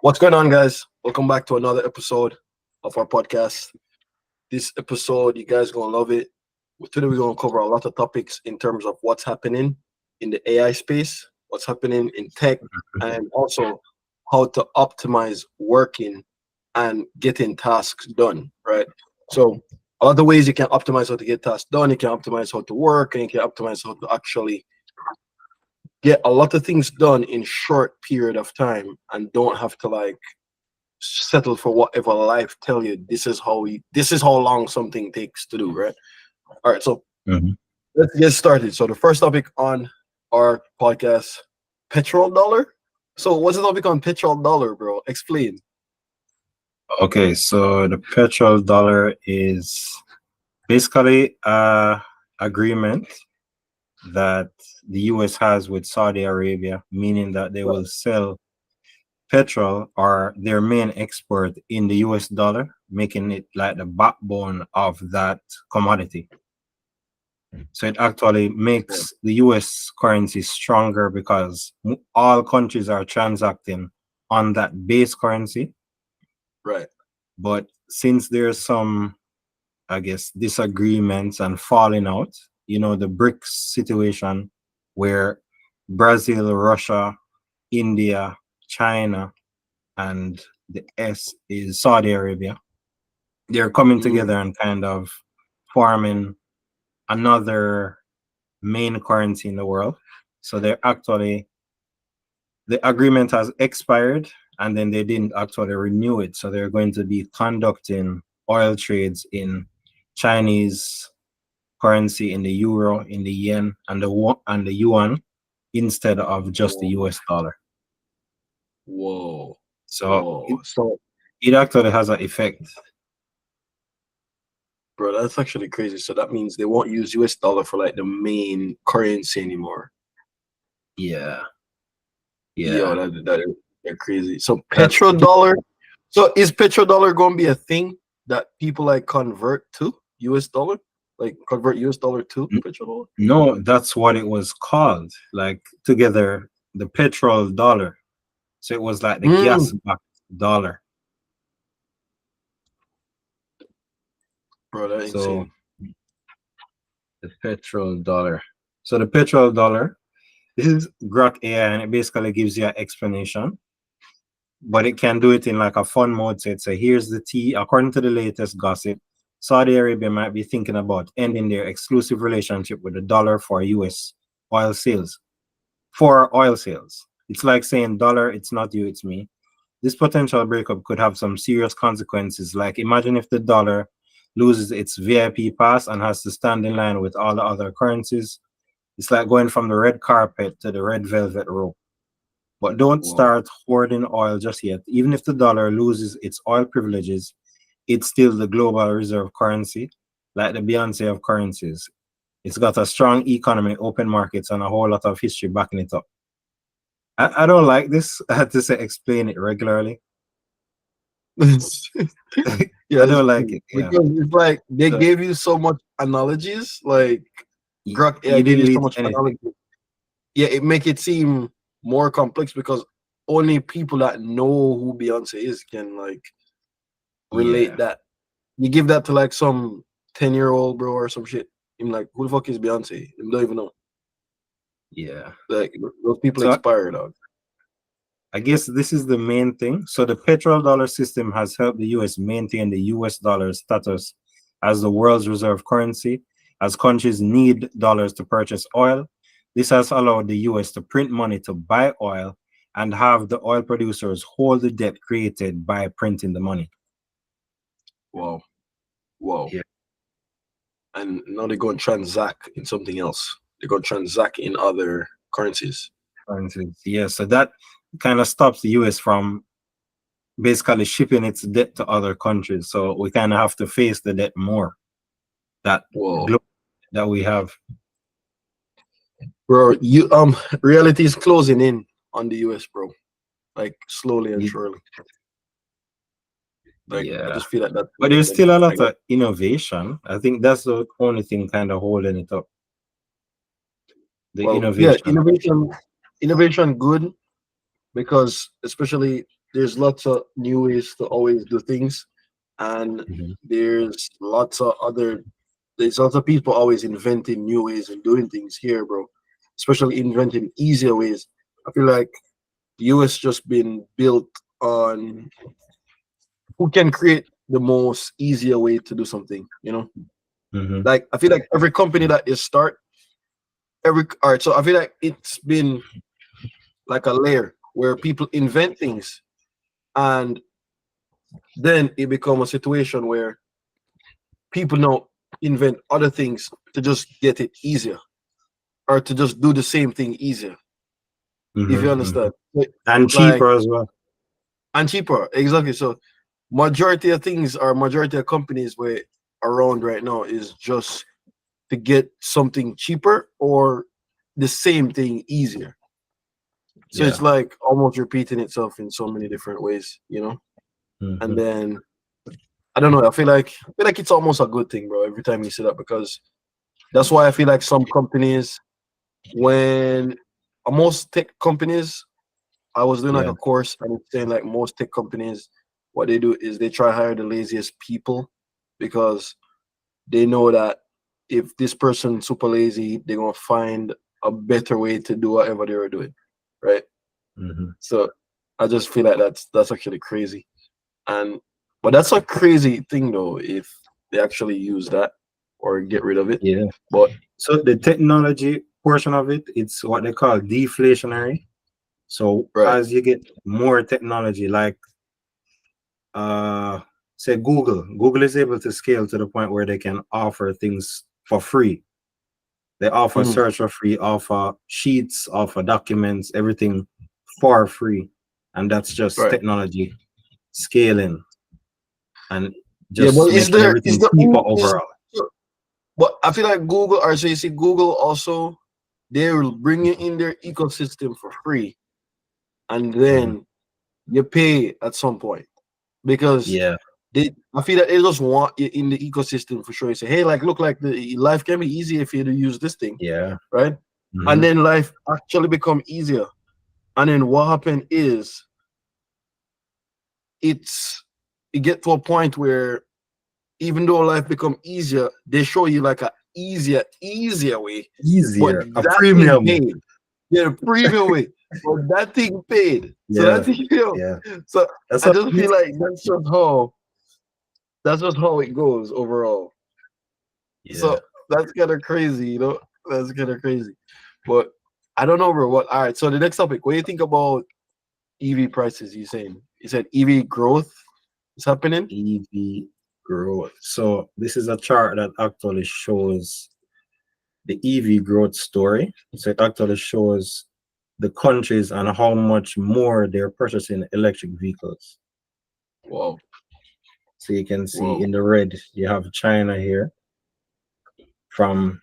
What's going on, guys? Welcome back to another episode of our podcast. This episode, you guys gonna love it. Today we're gonna cover a lot of topics in terms of what's happening in the AI space, what's happening in tech, and also how to optimize working and getting tasks done, right? So a lot of ways you can optimize how to get tasks done, you can optimize how to work, and you can optimize how to actually get a lot of things done in short period of time and don't have to like settle for whatever life tell you this is how long something takes to do, right? All right, so let's get started. So the first topic on our podcast, Petrol Dollar. So what's the topic on Petrol Dollar, bro? Explain. Okay, so the Petrol Dollar is basically a agreement that the US has with Saudi Arabia, meaning that they will sell petrol or their main export in the US dollar, making it like the backbone of that commodity. So it actually makes the US currency stronger because all countries are transacting on that base currency. Right. But since there's some, I guess, disagreements and falling out, the BRICS situation where Brazil, Russia, India, China, and the S is Saudi Arabia, they're coming together and kind of forming another main currency in the world. So they're actually, the agreement has expired and then they didn't actually renew it. So they're going to be conducting oil trades in Chinese currency, in the euro, in the yen, and the yuan instead of just the US dollar. Whoa. So it actually has an effect. Bro, that's actually crazy. So that means they won't use US dollar for like the main currency anymore. Yeah. Yo, they're crazy. So Petrol Dollar. So is Petrol Dollar going to be a thing that people like convert to US dollar? Like convert US dollar to Petrol Dollar? No, that's what it was called. Like together, the Petrol Dollar. So it was like the gas backed dollar. Bro, that's insane. The Petrol Dollar. So the Petrol Dollar, this is Grok AI, and it basically gives you an explanation, but it can do it in like a fun mode. So it's here's the tea. According to the latest gossip, Saudi Arabia might be thinking about ending their exclusive relationship with the dollar for US oil sales. For oil sales. It's like saying, dollar, it's not you, it's me. This potential breakup could have some serious consequences. Like imagine if the dollar loses its VIP pass and has to stand in line with all the other currencies. It's like going from the red carpet to the red velvet rope. But don't start hoarding oil just yet. Even if the dollar loses its oil privileges, it's still the global reserve currency, like the Beyonce of currencies. It's got a strong economy, open markets, and a whole lot of history backing it up. I don't like this. I had to say explain it regularly. Yeah, I don't like it. Yeah. Because it's like they gave you so much analogies, like Grok AI gave you so much analogies. Yeah, it make it seem more complex because only people that know who Beyonce is can like relate that. You give that to like some 10-year-old bro or some shit. I'm like, who the fuck is Beyonce? They don't even know. Yeah. Like those people expire, dog. I guess this is the main thing. So the Petrol Dollar system has helped the US maintain the US dollar status as the world's reserve currency, as countries need dollars to purchase oil. This has allowed the US to print money to buy oil and have the oil producers hold the debt created by printing the money. Wow. Yeah. And now they go and transact in something else. They go transact in other currencies. Yeah, so that kind of stops the US from basically shipping its debt to other countries. So we kind of have to face the debt more that we have. Bro, reality is closing in on the US, bro. Like slowly and surely. Like I just feel like that. But there's still a lot of innovation. I think that's the only thing kind of holding it up. Innovation good, because especially there's lots of new ways to always do things, and Mhm. there's lots of other there's lots of people always inventing new ways of doing things here, bro. Especially inventing easier ways. I feel like the US just been built on who can create the most easier way to do something, you know? Mhm. Like I feel like every company that is start every all right, so I feel like it's been like a layer where people invent things and then it become a situation where people now invent other things to just get it easier or to just do the same thing easier, if you Mhm. Mhm. understand. And Like cheaper as well. and cheaper, exactly. So majority of things or majority of companies where around right now is just to get something cheaper or the same thing easier. So it's Yeah. like almost repeating itself in so many different ways, you know. And Mhm. then I don't know. I feel like it's almost a good thing, bro. Every time you say that, because that's why I feel like some companies, when most tech companies, I was doing like Yeah. a course and it's saying like most tech companies, what they do is they try to hire the laziest people because they know that if this person's super lazy, they're gonna find a better way to do whatever they were doing, right? Mhm. So I just feel like that's actually crazy, and but that's a crazy thing though if they actually use that or get rid of it. Yeah. But So the technology portion of it, it's what they call deflationary. So right, as you get more technology, like uh say Google is able to scale to the point where they can offer things for free. They offer mhm, search for free, offer sheets, offer documents, everything for free. And that's just right. technology scaling and Yeah, but just making everything cheaper overall. but I feel like Google, or so you see Google also, they will bring it in their ecosystem for free, and Mhm. then you pay at some point because Yeah, I feel that they just want it in the ecosystem for sure. You say, hey, like look, like the life can be easy if you to use this thing, yeah. right? And Hmm. then life actually become easier. And then what happened is it's it get to a point where even though life become easier, they show you like a easier way, but Easier. A that thing premium. paid. Yeah, the premium way, but that thing paid. So Yeah, that's yeah. So That's I what just it feel is. like that's just how it goes overall. Yeah. So that's kind of crazy, you know. That's kind of crazy, but I don't know, bro. What? All right. So the next topic. What do you think about EV prices? You said EV growth is happening. EV growth. So this is a chart that actually shows the EV growth story. So it actually shows the countries and how much more they're purchasing electric vehicles. Wow. So you can see Whoa. in the red, you have China here. From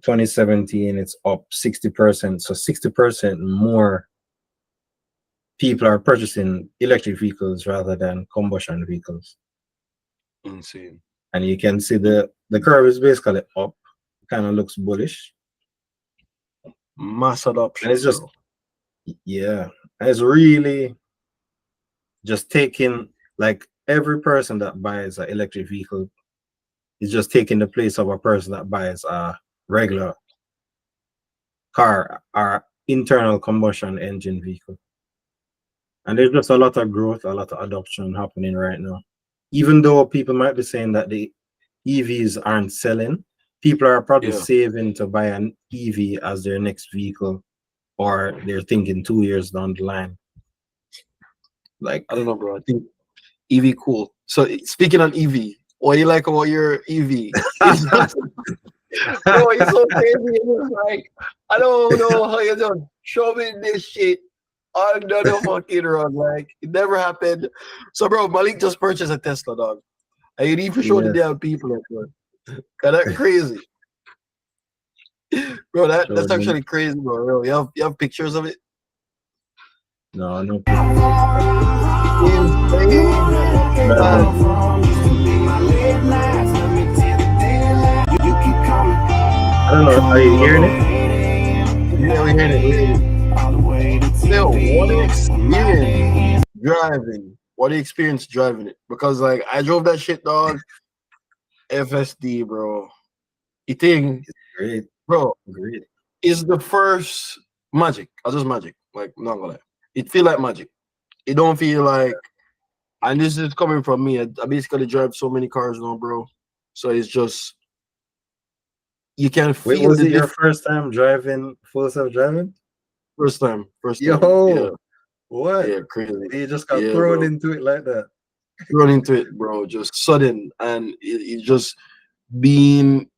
2017, it's up 60%. So 60% more people are purchasing electric vehicles rather than combustion vehicles. Insane. And you can see the curve is basically up, kind of looks bullish. Mass And it's adoption, just, bro. yeah, and it's really just taking, like, every person that buys an electric vehicle is just taking the place of a person that buys a regular car or internal combustion engine vehicle. And there's just a lot of growth, a lot of adoption happening right now. Even though people might be saying that the EVs aren't selling, people are probably Yeah. saving to buy an EV as their next vehicle, or they're thinking 2 years down the line. Like, I don't know, bro. I think EV cool. So speaking on EV, what you like about your EV? It's just, bro, it's so crazy. It's just like I don't know how you just show me this shit under the fucking rug. Like it never happened. So, bro, Malik just purchased a Tesla, dog. And you need to show the yeah, damn people that, bro. Cause that crazy, bro. sure. That's actually crazy, bro. Real. You have pictures of it? No, no pictures. Insane, That man. I don't know. Are you hearing it? Yeah, we heard it. We heard it. Still, what an experience. driving. What do you experience driving it? Because like I drove that shit, dog. FSD, bro. You think, It's great, bro, great. is the first magic. I just magic. Like, not gonna lie. It feel like magic. It don't feel like, and this is coming from me. I basically drive so many cars now, bro. So it's just you can Wait, feel was the it your difference. first time driving full self driving? First time. Yeah, Yo, what? yeah, crazy. You just got Yeah, thrown bro. into it like that. Run into it, bro. Just sudden, and it just being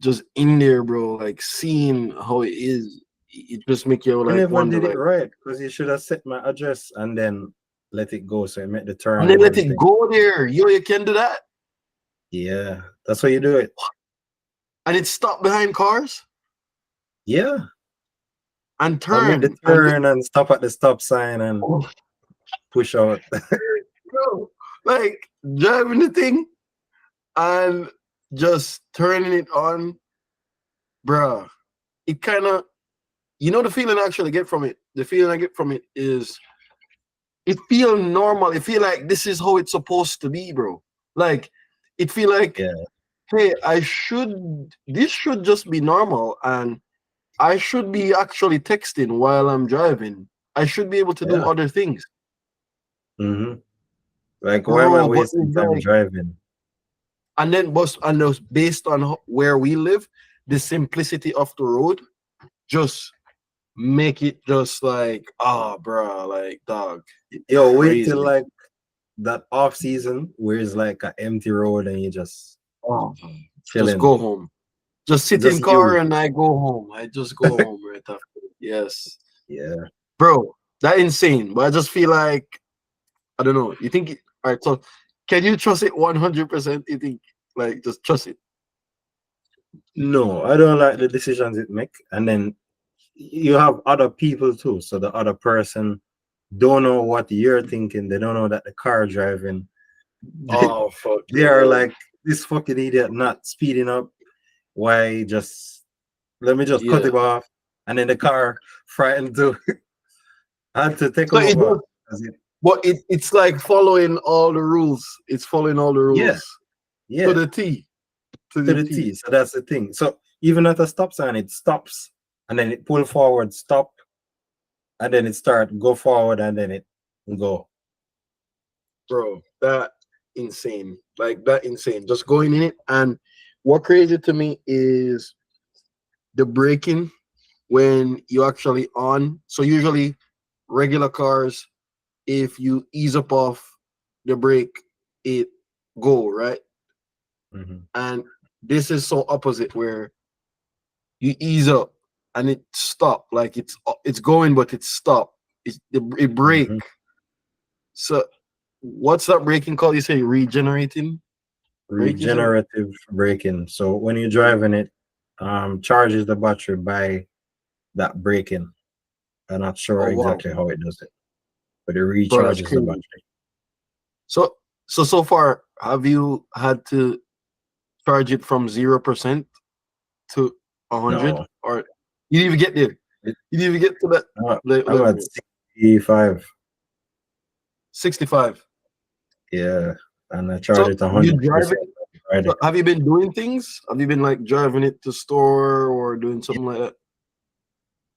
just in there, bro. Like seeing how it is, it just make you You like never wonder, did it like, right because you should have set my address and then let it go so it made the turn and then and let it everything. go there. Yo, you can do that, Yeah, that's how you do it. and it stop behind cars Yeah, and I'll make the turn and turn and stop at the stop sign and push out. bro, like driving the thing and just turning it on, bro. It kind of, the feeling I actually get from it. The feeling I get from it is it feel normal. It feel like this is how it's supposed to be, bro. Like it feel like, Yeah, hey, this should just be normal, and I should be actually texting while I'm driving. I should be able to do yeah. other things, Mm-hmm. Like, why am I bro. But wasting it's time like, driving? and then, based on where we live, the simplicity of the road just make it just like, bro, like, dog, Yo, wait till crazy. like that off season where it's like an empty road and you just Oh, just chilling. go home. Just sit in Just car you. and I go home. I just go home right after. Yes, Yeah. bro, that insane. But I just feel like, I don't know. You think? All right. So, can you trust it 100%? You think, like, just trust it? No, I don't like the decisions it make. And then you have other people too. So the other person don't know what you're thinking. They don't know that the car driving. They, Oh fuck they are yeah, like this fucking idiot not speeding up. Why just let me just cut yeah. him off? And then the car frightened to I had to take So him it over. does, but it's like following all the rules. It's following all the Yeah, rules to yeah, the T, to to the the T. T. So that's the thing. So even at a stop sign, it stops and then it pull forward, stop, and then it start go forward and then it go. Bro, that insane. Like that insane. Just going in it, and what crazy to me is the braking when you actually on. So usually regular cars, if you ease up off the brake, it go right. Mhm. And this is so opposite where you ease up and it stop. Like it's going, but it's stop. It brake. Mhm. So what's that braking called? You say regenerating braking? Something? Regenerative braking. So when you're driving it, charges the battery by that braking. I'm not sure Oh wow, exactly how it does it, but it bro, that's recharges the crazy. battery. So so far, have you had to charge it from 0% to 100, No, or you didn't even get there? it, You didn't even get to that I'm at level. 65. 65. Yeah, and I charge So it you drive 100% it. Friday. So have you been doing things? Have you been like driving it to store or doing something like that?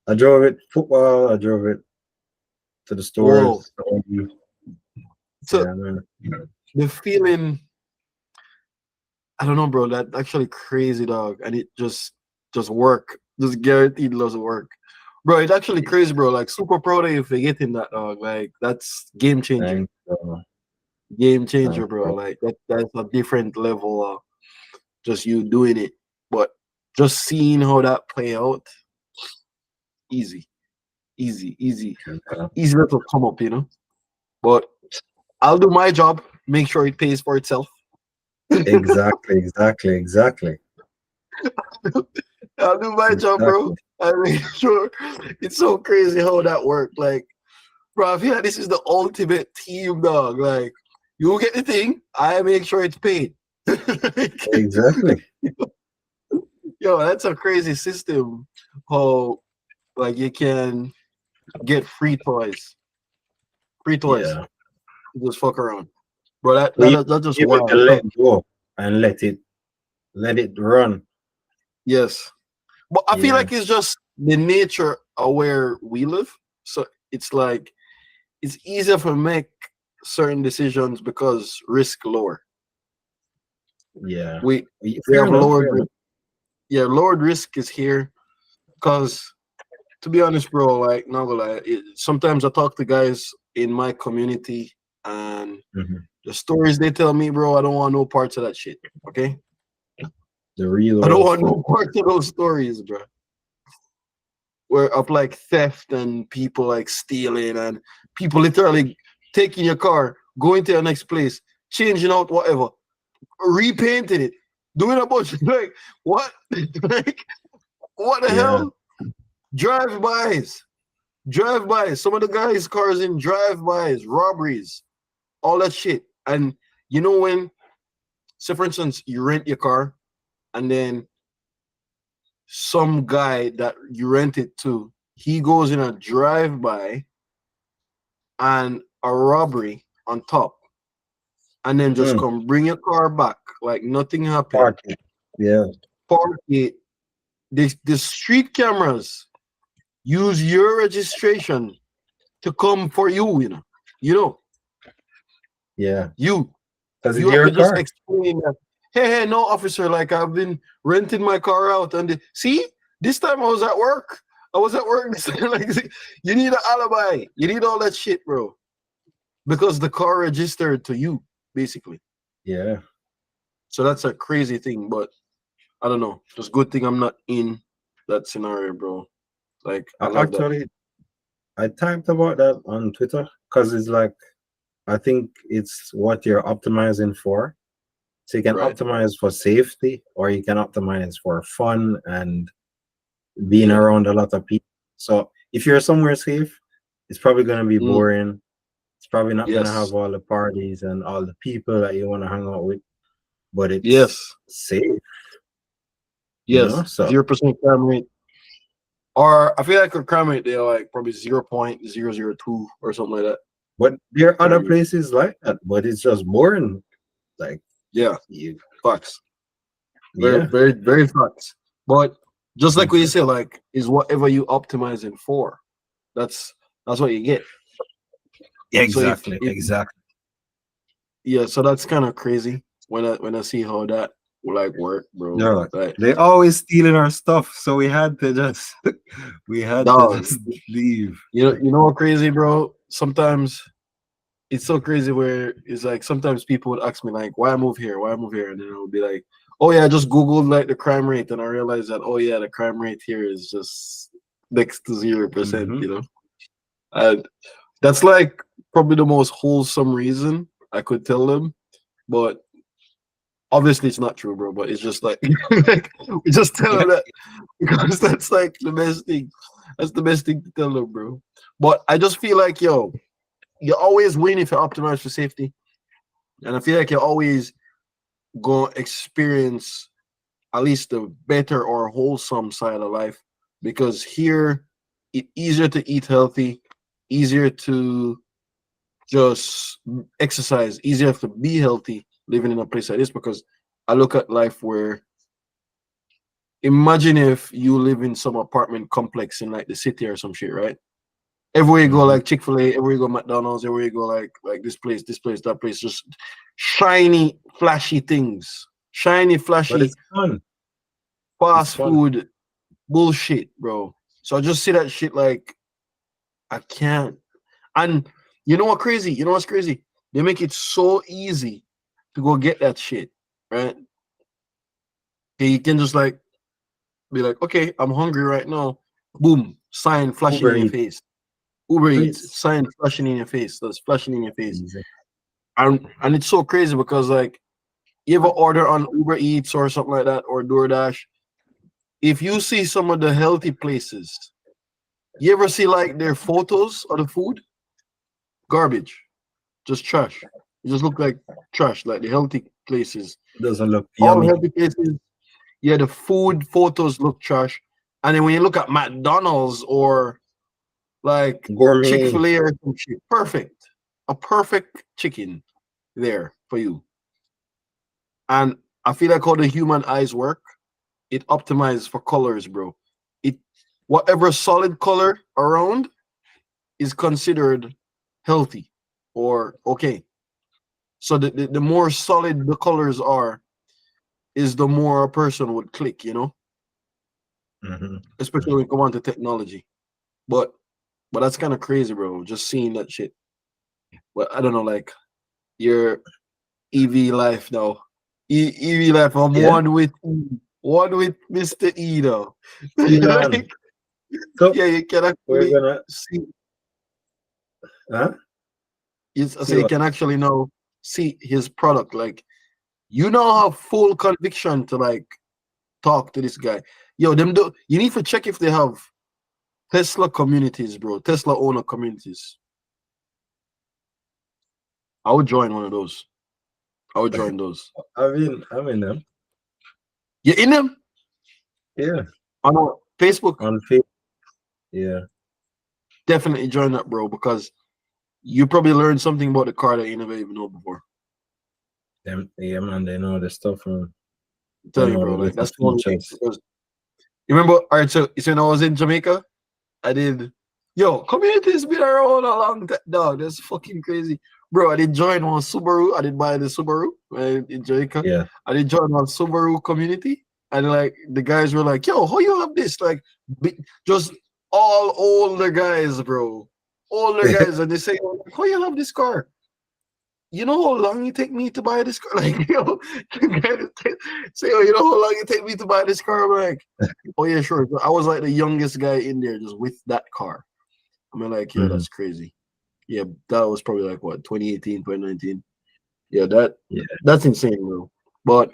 I drove it football. I drove it to the Whoa. stores. So Yeah, man. the feeling, I don't know, bro. That actually crazy, dog, and it just work. Just guaranteed does work, bro. It's actually crazy, bro. Like super proud of you for getting that, dog. Like that's game changer, Thanks, game changer, thanks, bro. bro. Like that's a different level of just you doing it, but just seeing how that play out, easy, easy, easy, easy to come up, But I'll do my job, make sure it pays for itself. Exactly, exactly, exactly, I'll do my job, bro. exactly. I make sure it's so crazy how that worked. Like, bro, I feel like this is the ultimate team, dog. Like, you get the thing, I make sure it's paid. Exactly. Yo, that's a crazy system. How like you can get free toys. Free toys. Yeah. just fuck around, bro. So you That's just able to wild. let go and let it run. Yes, but I feel Yeah, like it's just the nature of where we live. So it's like it's easier to make certain decisions because risk lower. yeah. We Fair have enough, lowered fair enough. yeah, lowered risk is here because to be honest, bro, like not gonna lie, sometimes I talk to guys in my community and Mhm. the stories they tell me, bro, I don't want no parts of that shit. Okay, The real I don't world want stuff. no parts of those stories, bro. Where of like theft and people like stealing and people literally taking your car, going to your next place, changing out whatever, repainting it, doing a bunch of like what, like what the Yeah. hell? Drive-bys, drive-bys. Some of the guys' cars in drive-bys, robberies, all that shit. And you know when, say for instance, you rent your car and then some guy that you rent it to, he goes in a drive-by and a robbery on top, and then just Mm. come bring your car back like nothing happened. Party. Yeah. Park it. The street cameras use your registration to come for you. You know, Yeah. you Because you it's have to your just car. explain that. Hey, no, officer. Like I've been renting my car out, and see, this time I was at work. I was at work. This time, like you need an alibi. You need all that shit, bro, because the car registered to you, basically. Yeah. So that's a crazy thing, but I don't know. Just good thing I'm not in that scenario, bro. Like I love that. Actually, I typed about that on Twitter because it's like I think it's what you're optimizing for. So you can Right. optimize for safety or you can optimize for fun and being Yeah. around a lot of people. So if you're somewhere safe, it's probably gonna be Mm. boring. It's probably not gonna Yes. have all the parties and all the people that you want to hang out with, but it's Yes. safe, Yes. So 0% crime rate. Or I feel like a crime rate they're like probably 0.002 or something like that. but there are other Crime rate. places like that, but it's just boring. Like Yeah. you, Facts. Very, yeah, very, very facts. But just like what you exactly, say, like is whatever you optimizing for. That's that's what you get. So exactly, if exactly. yeah, so that's kind of crazy when I see how that will like work, bro. No, Like they always stealing our stuff, so we had to just we had to dog, just leave. you know what crazy, bro? Sometimes it's so crazy where it's like sometimes people would ask me like, why I move here? Why I move here? And then I'll be like, oh yeah, I just Googled like the crime rate and I realized that oh yeah, the crime rate here is just next to 0%, Hmm. And that's like probably the most wholesome reason I could tell them. But obviously it's not true, bro. But it's just like, like we just tell them that because that's like the best thing. That's the best thing to tell them, bro. But I just feel like, yo, you always win if you optimize for safety. And I feel like you always gonna experience at least the better or wholesome side of life because here it's easier to eat healthy, easier to just exercise, easier to be healthy living in a place like this because I look at life where imagine if you live in some apartment complex in like the city or some shit, right? Everywhere you go, Hmm. like Chick-fil-A, everywhere you go, McDonald's, everywhere you go, like this place, that place, just shiny, flashy things, shiny, But flashy it's fun. It's fast fun. food bullshit, bro. So I just see that shit like I can't. And you know what crazy? You know what's crazy? They make it so easy to go get that shit, right? Okay, you can just like be like, okay, I'm hungry right now. Boom, sign flashing Uber in your Eats. face. Uber Uber Eats, Eats. sign flashing in your face. That's flashing in your face. Easy. And it's so crazy because like you ever order on Uber Eats or something like that or DoorDash, if you see some of the healthy places, you ever see like their photos of the food? Garbage, just trash. It just look like trash, like the healthy places. Doesn't look All yummy. healthy places, yeah, the food photos look trash. And then when you look at McDonald's or like Gourmet. Chick-fil-A or some shit, perfect. a perfect chicken there for you. And I feel like how the human eyes work, it optimizes for colors, bro. It whatever solid color around is considered healthy or okay. So the more solid the colors are, is the more a person would click, you know, especially when you come on to technology. But that's kind of crazy, bro. Just seeing that shit. But I don't know, like your EV life now. EV life, I'm Yeah. one with Mr. E though. Elon. Like, So yeah, you can we're actually gonna see. huh? So See you what? can actually now see his product. Like you now have full conviction to like talk to this guy. Yo, them do. You need to check if they have Tesla communities, bro. Tesla owner communities. I would join one of those. I would join those. I'm in them. You in them? Yeah. On Facebook? On Facebook. Yeah. Definitely join that, bro, because you probably learned something about the car that you never even know before. Them, yeah, man, they know the stuff from I'm they telling you, know bro, the like little that's the only thing. features. Because you remember, all right, so when I was in Jamaica, I did, yo, community's been around a long time. Dog, that's fucking crazy. Bro, I did join one Subaru. I did buy the Subaru in Jamaica. Yeah. I did join one Subaru community. And like the guys were like, yo, how you have this? Like just all older guys, bro. Older guys. And they say, oh, how you have this car? You know how long it take me to buy this car? Like, yo, say, oh, you know how long it take me to buy this car? I'm like, oh yeah, sure. So I was like the youngest guy in there just with that car. I mean, like, yo, Mhm. that's crazy. Yeah, that was probably like what 2018, 2019. Yeah, that's insane, bro. But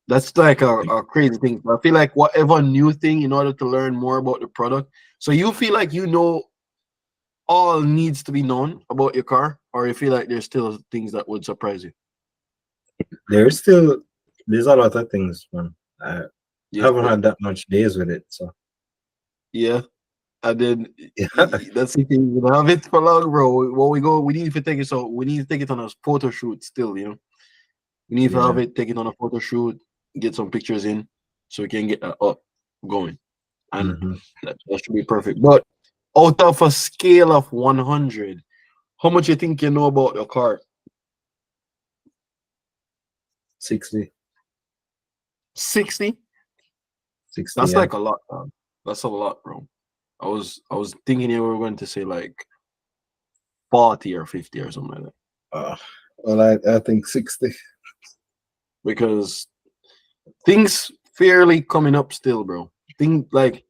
that's like a crazy thing. I feel like whatever new thing in order to learn more about the product. So you feel like you know all needs to be known about your car, or you feel like there's still things that would surprise you? There's a lot of things, man. I Yes, haven't sir. had that much days with it, so Yeah. And then yeah. that's the thing. You have it for long, bro. When we go, we need to take it. So we need to take it on a photo shoot still, you know. We need to have Yeah. it, take it on a photo shoot, get some pictures in so we can get that up going. And hmm that should be perfect. But out of a scale of 100, how much you think you know about your car? 60. 60? 60, That's yeah. like a lot, man. That's a lot, bro. I was thinking you were going to say like 40 or 50 or something like that. Uh, well, I think 60. Because things fairly coming up still, bro. Thing like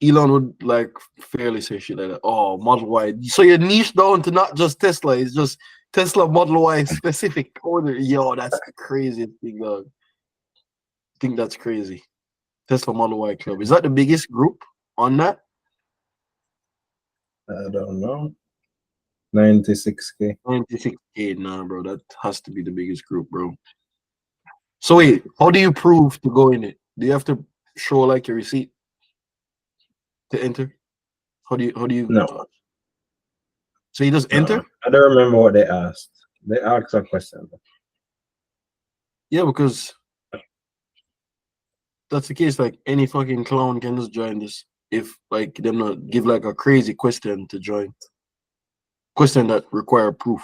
Elon would like fairly say shit like that. Oh, Model Y. So you're niche down to not just Tesla, it's just Tesla Model Y specific order. Yo, that's the craziest thing, dog. I think that's crazy. Tesla Model Y Club. Is that the biggest group on that? I don't know. 96K. 96K. Nah, bro. That has to be the biggest group, bro. So wait, how do you prove to go in it? Do you have to show like your receipt to enter? How do you No, so you just no. enter? I don't remember what they asked. They asked a question. Yeah, because that's the case. Like any fucking clown can just join this if like them not give like a crazy question to join. Question that require proof.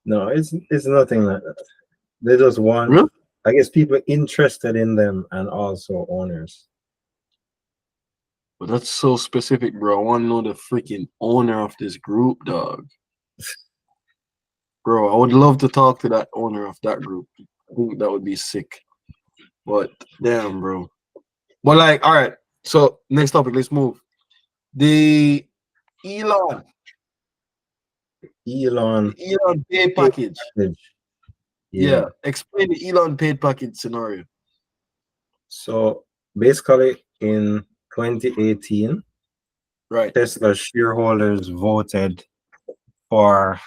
No, it's nothing like that. They just want, Really? I guess, people interested in them and also owners. But that's so specific, bro. I want to know the freaking owner of this group, dog. Bro, I would love to talk to that owner of that group. I think that would be sick. But damn, bro. But like, all right. So next topic, let's move. The Elon, Elon the Elon pay paid package. package. Yeah, Yeah. explain the Elon paid package scenario. So basically, in 2018, Right. Tesla shareholders voted for.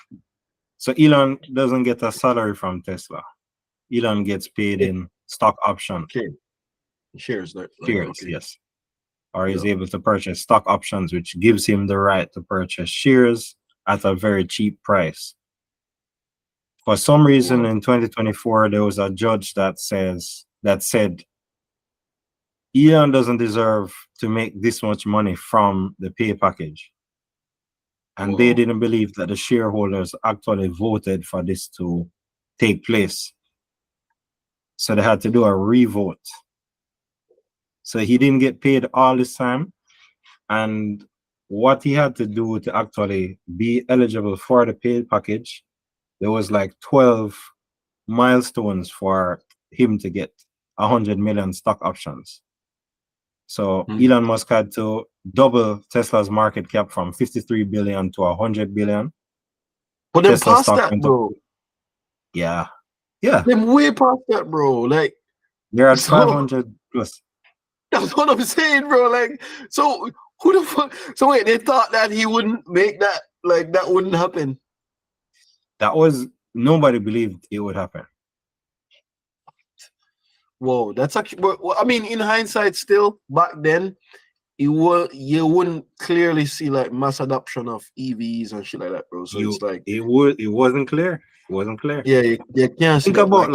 So Elon doesn't get a salary from Tesla. Elon gets paid in stock option Okay. Shares that. Like, shares, okay. yes. Or Yeah. he's able to purchase stock options, which gives him the right to purchase shares at a very cheap price. For some reason, in 2024, there was a judge that said Elon doesn't deserve to make this much money from the pay package. And they didn't believe that the shareholders actually voted for this to take place. So they had to do a revote. So he didn't get paid all this time. And what he had to do to actually be eligible for the pay package, there was like 12 milestones for him to get 100 million stock options. So Elon Musk had to double Tesla's market cap from 53 billion to 100 billion. But then past that, bro. Yeah. Them way past that, bro. Like they're at 500 plus. That's what I'm saying, bro. Like, so who the fuck? So wait, they thought that he wouldn't make that. Like that wouldn't happen. Nobody believed it would happen. Whoa, that's actually. Well, I mean, in hindsight, still back then, you wouldn't clearly see like mass adoption of EVs and shit like that, bro. So it's like it wasn't clear. It wasn't clear. Yeah, you can't think about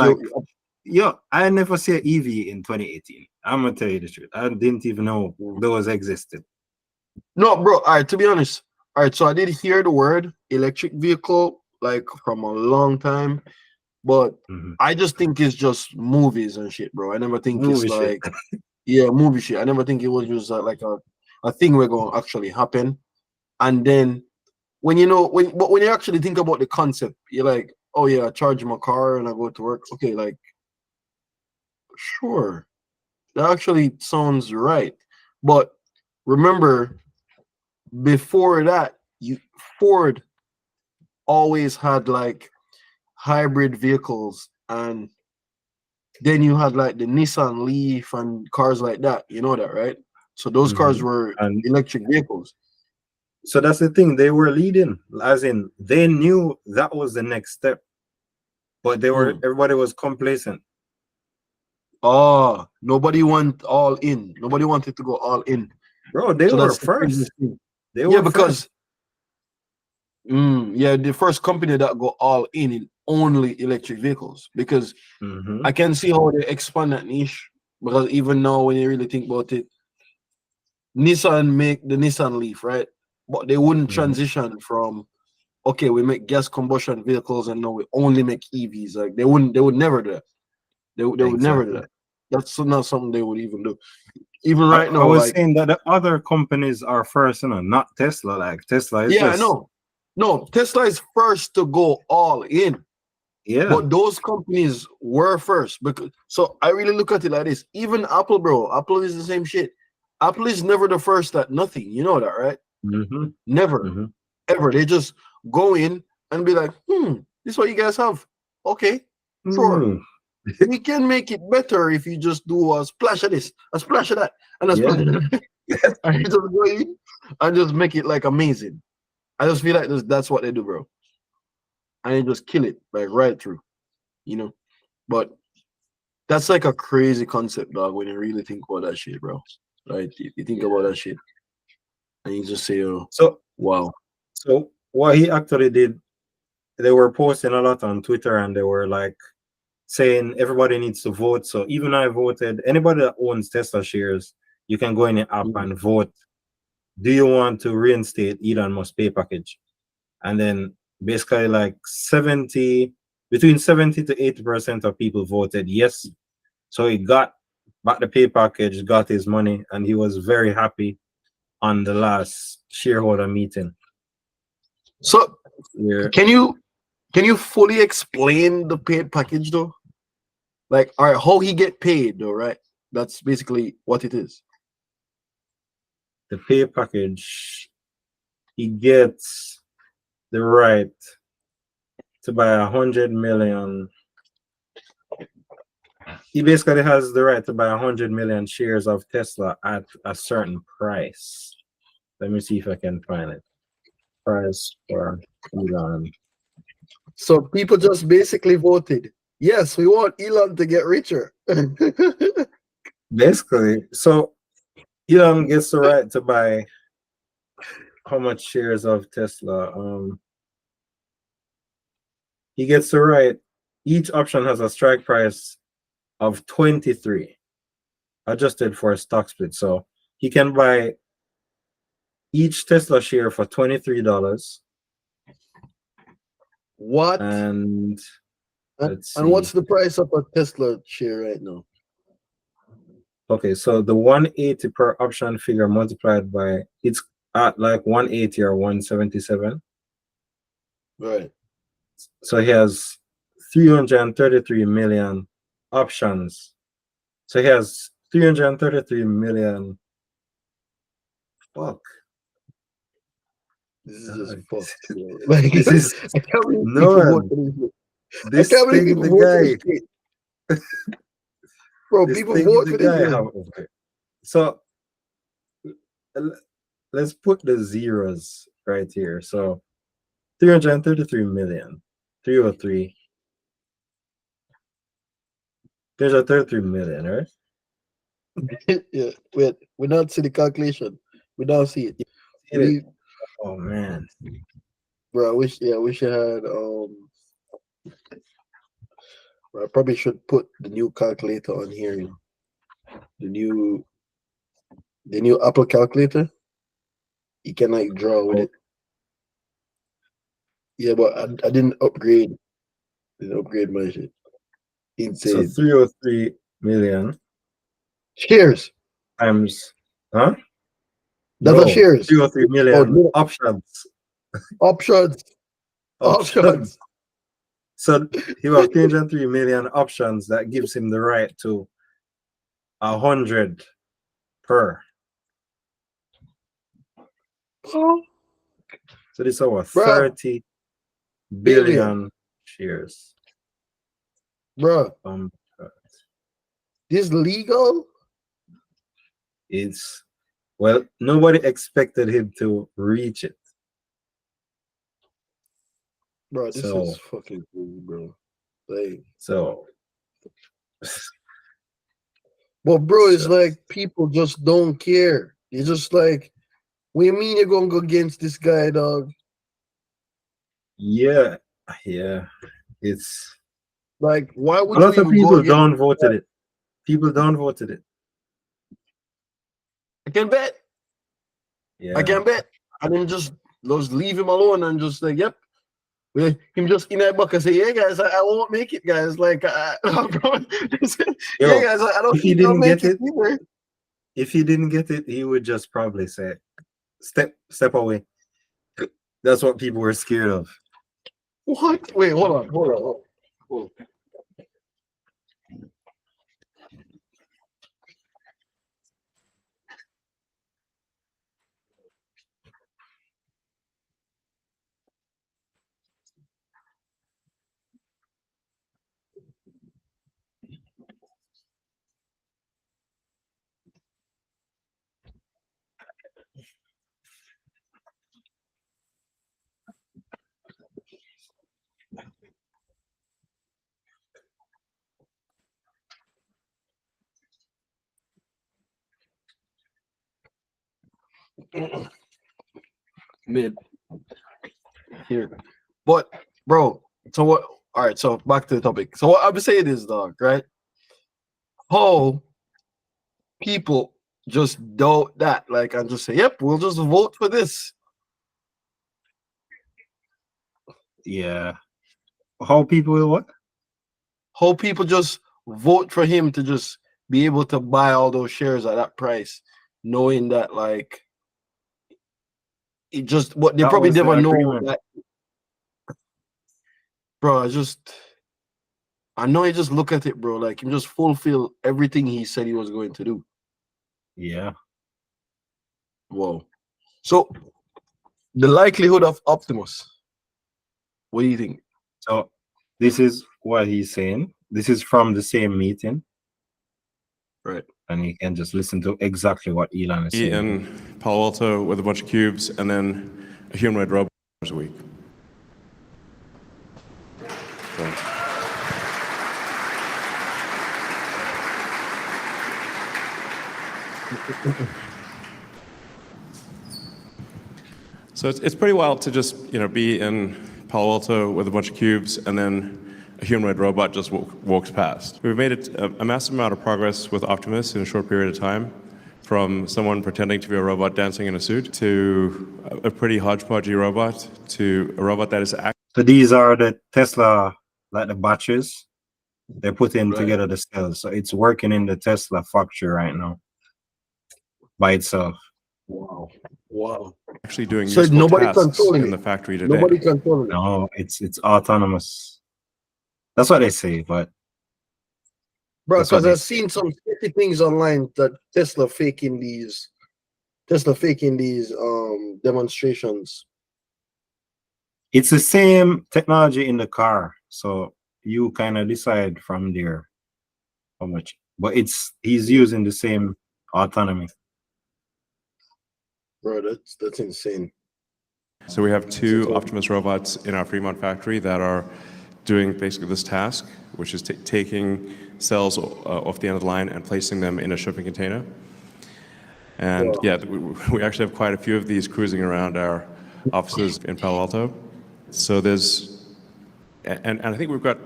I never see an EV in 2018. I'm gonna tell you the truth. I didn't even know those existed. No, bro. All right, to be honest. All right, so I did hear the word electric vehicle like from a long time, but I just think it's just movies and shit, bro. I never think it's like movie shit. I never think it was just like a thing we're going to actually happen. And then when you actually think about the concept, you're like, oh yeah, I charge my car and I go to work. Okay, like sure, that actually sounds right. But remember, before that, Ford always had like hybrid vehicles, and then you had like the Nissan Leaf and cars like that. You know that, right? So those cars were electric vehicles. So that's the thing. They were leading, as in they knew that was the next step, but everybody was complacent. Oh, nobody went all in. Nobody wanted to go all in. Bro, they were first. They were because the first company that go all in only electric vehicles, because I can see how they expand that niche, because even now when you really think about it, Nissan make the Nissan Leaf, right? But they wouldn't transition from okay, we make gas combustion vehicles and now we only make EVs. Like they would never do that. They would never do that. That's not something they would even do. Even right now, I was saying that the other companies are first, not Tesla. Like Tesla is I know. No, Tesla is first to go all in. Yeah. But those companies were first. So I really look at it like this. Even Apple, bro. Apple is the same shit. Apple is never the first at nothing. You know that, right? Never. Ever. They just go in and be like, this is what you guys have. Okay, sure. We can make it better if you just do a splash of this, a splash of that, and a splash of that. And you just go in and just make it like amazing. I just feel like that's what they do, bro. And they just kill it like right through, But that's like a crazy concept, dog, when you really think about that shit, bro. Right? You think about that shit and you just say, oh, so wow. So what he actually did, they were posting a lot on Twitter and they were like saying everybody needs to vote. So even I voted. Anybody that owns Tesla shares, you can go in the app and vote. Do you want to reinstate Elon Musk pay package? And then basically like between 70 to 80% of people voted yes. So he got back the pay package, got his money, and he was very happy on the last shareholder meeting. So can you fully explain the paid package though? Like, all right, how he get paid though, right? That's basically what it is. The pay package, he gets the right to buy 100 million. He basically has the right to buy 100 million shares of Tesla at a certain price. Let me see if I can find it. Price for Elon. So people just basically voted. Yes, we want Elon to get richer. Basically, so Elon gets the right to buy how much shares of Tesla. He gets to write. Each option has a strike price of 23, adjusted for a stock split. So he can buy each Tesla share for $23. What? And let's see. And what's the price of a Tesla share right now? Okay, so the 180 per option figure multiplied by, it's at like 180 or 177. Right. So he has 333 million options. So he has 333 million. Fuck. This is just God, fucked, bro. Like, this is I can't believe no people vote one. for this shit. I This can't believe thing people the vote for this guy, shit. Bro, this people thing vote the for this guy shit. have over it. So let's put the zeros right here. So 333 million, 303, 333 million, right? Yeah, wait, we not see the calculation. We don't see it. Get it? We, Oh man. bro, I wish I had I probably should put the new calculator on here, you know. The new Apple calculator. You can like draw with Oh, it. Yeah, but I didn't upgrade. Didn't upgrade my shit. so Insane. 303 million Shares. times, huh? That's a No, shares. 303 Oh, million no. options. Options. Options. Options. So he will have 303 million options that gives him the right to 100 per. Oh, So this is our bro, 30 billion. billion shares. Bro, Um, this legal? it's well, nobody expected him to reach it. Bro, this So is fucking cool, bro. Like, so but bro, it's so like people just don't care. It's just like, what do you mean you're gonna go against this guy, dog? yeah, yeah. It's Like, why a would you lot of even go people against don't this guy? voted it. People don't voted it. I can bet. I Yeah. can bet. I didn't just leave him alone and just like, yep. Him just in that book and say, yeah, guys, I won't make it, guys. Like, bro, yeah, Yo, guys, I don't if he think I'll didn't make get it it, either. if he didn't get it, he would just probably say, step away. That's what people were scared of. What? Wait, hold on. Mid here. But bro, so what all right, so back to the topic. So what I'm saying is, dog, right? How people just doubt that, like, and just say, yep, we'll just vote for this. Yeah. How people will what? How people just vote for him to just be able to buy all those shares at that price, knowing that, like, it just what they That probably was the never know agreement. that, bro. I know he just look at it, bro, like he just fulfill everything he said he was going to do. Yeah. Whoa. So the likelihood of Optimus, what do you think? So this is what he's saying. This is from the same meeting. Right. And you can just listen to exactly what Elon is saying. In Palo Alto with a bunch of cubes and then a humanoid robot a week. So. So it's pretty wild to just be in Palo Alto with a bunch of cubes and then a humanoid robot just walks past. We've made a massive amount of progress with Optimus in a short period of time, from someone pretending to be a robot dancing in a suit to a pretty hodgepodgey robot to a robot that is So these are the Tesla, like the batteries. They're putting together the cells. So it's working in the Tesla factory right now by itself. Wow. actually doing So useful nobody tasks controlling in it. the factory today. Nobody controlling it. No, it's autonomous. That's what they say, but Bro, that's what because they I've seen some sketchy things online that Tesla faking these demonstrations. it's the same technology in the car. So you kind of decide from there how much. But he's using the same autonomy. Bro, that's insane. So we have two Optimus robots in our Fremont factory that are doing basically this task, which is taking cells off the end of the line and placing them in a shipping container. And yeah, we actually have quite a few of these cruising around our offices in Palo Alto. So there's, and I think we've got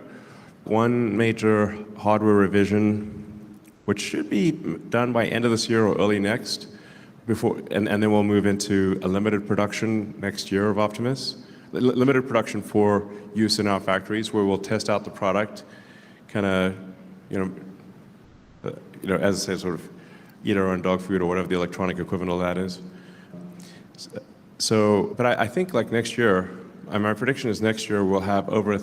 one major hardware revision, which should be done by end of this year or early next, and then we'll move into a limited production next year of Optimus. Limited production for use in our factories, where we'll test out the product, kind of, as I say, sort of eat our own dog food or whatever the electronic equivalent of that is. So, but I think like next year, my prediction is next year we'll have over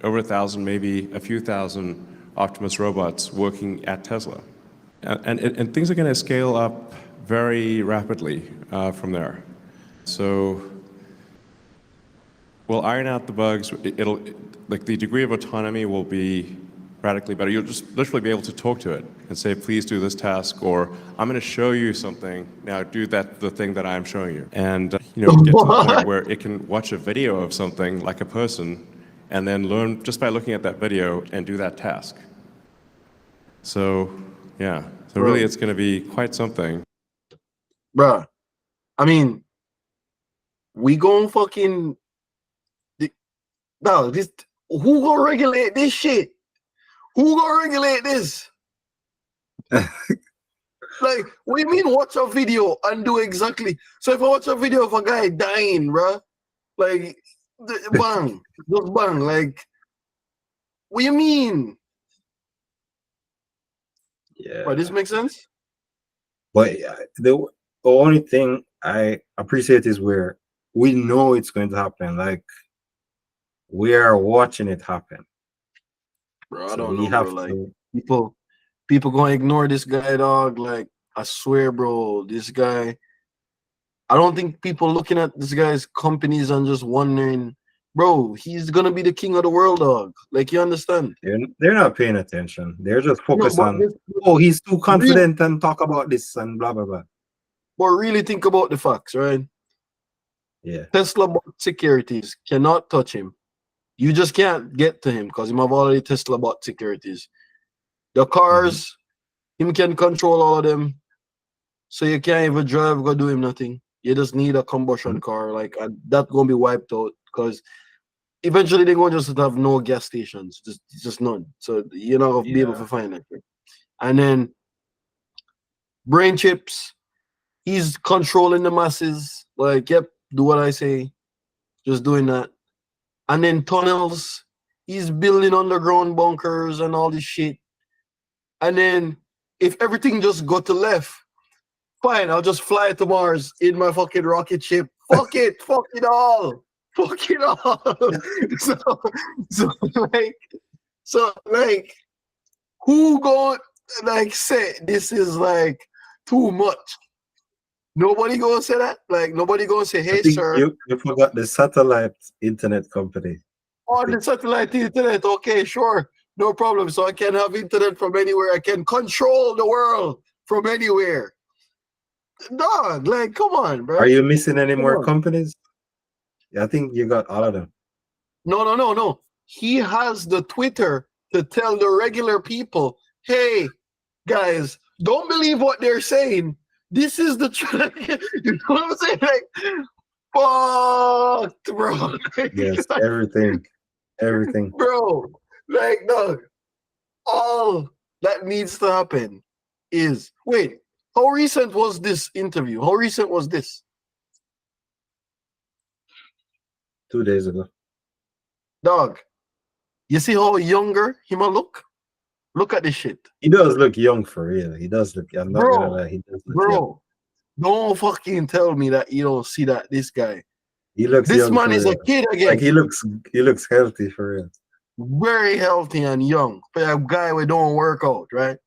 1,000, maybe a few thousand Optimus robots working at Tesla, and things are going to scale up very rapidly from there. So we'll iron out the bugs. It'll, like, the degree of autonomy will be radically better. You'll just literally be able to talk to it and say, please do this task, or I'm going to show you something. Now do the thing that I'm showing you. And get to the point where it can watch a video of something like a person and then learn just by looking at that video and do that task. So yeah, so really it's going to be quite something. Bruh, I mean, we gon' fucking, no, this, who gonna regulate this shit? Who gonna regulate this? Like, what do you mean watch a video and do exactly? So if I watch a video of a guy dying, bruh, like, bang, just bang, like, what do you mean? Yeah. But this makes sense? But the only thing I appreciate is where we know it's going to happen. Like, we are watching it happen. Bro, I So don't we know, have bro. Like, to. people gonna ignore this guy, dog. Like, I swear, bro, this guy. I don't think people looking at this guy's companies and just wondering, bro, he's gonna be the king of the world, dog. Like, you understand? They're not paying attention. They're just focused on, this, oh, he's too confident and talk about this and blah blah blah. but really think about the facts, right? Yeah. Tesla bot securities cannot touch him. You just can't get to him because him have already Tesla bot securities. The cars, him can control all of them. So you can't even drive, go do him nothing. You just need a combustion car. Like, that's gonna be wiped out because eventually they're gonna just have no gas stations. Just none. So you're not gonna be able to find it. And then brain chips, he's controlling the masses. Like, yep, do what I say. Just doing that. And then tunnels, he's building underground bunkers and all this shit. And then if everything just go to left, fine, I'll just fly to Mars in my fucking rocket ship. Fuck it, fuck it all. Fuck it all. so like, who go like say this is like too much? Nobody gonna say that. Like, nobody gonna say, hey, sir. You forgot the satellite internet company. Oh, the satellite internet. Okay, sure. No problem. So I can have internet from anywhere. I can control the world from anywhere. Dog, like, come on, bro. Are you missing any more companies? Yeah, I think you got all of them. No. He has the Twitter to tell the regular people, hey, guys, don't believe what they're saying. This is the truth. You know what I'm saying? Like, fucked, bro. Yes, everything. Everything. Bro, like, no, all that needs to happen is wait. How recent was this interview? How recent was this? 2 days ago. Dog, you see how younger he might look? Look at this shit. He does look young for real. He does look, I'm not gonna Bro, lie, he does look young. bro, don't fucking tell me that you don't see that this guy. He looks This young man for is real. a kid again. Like he looks healthy for real. Very healthy and young. For a guy who don't work out, right?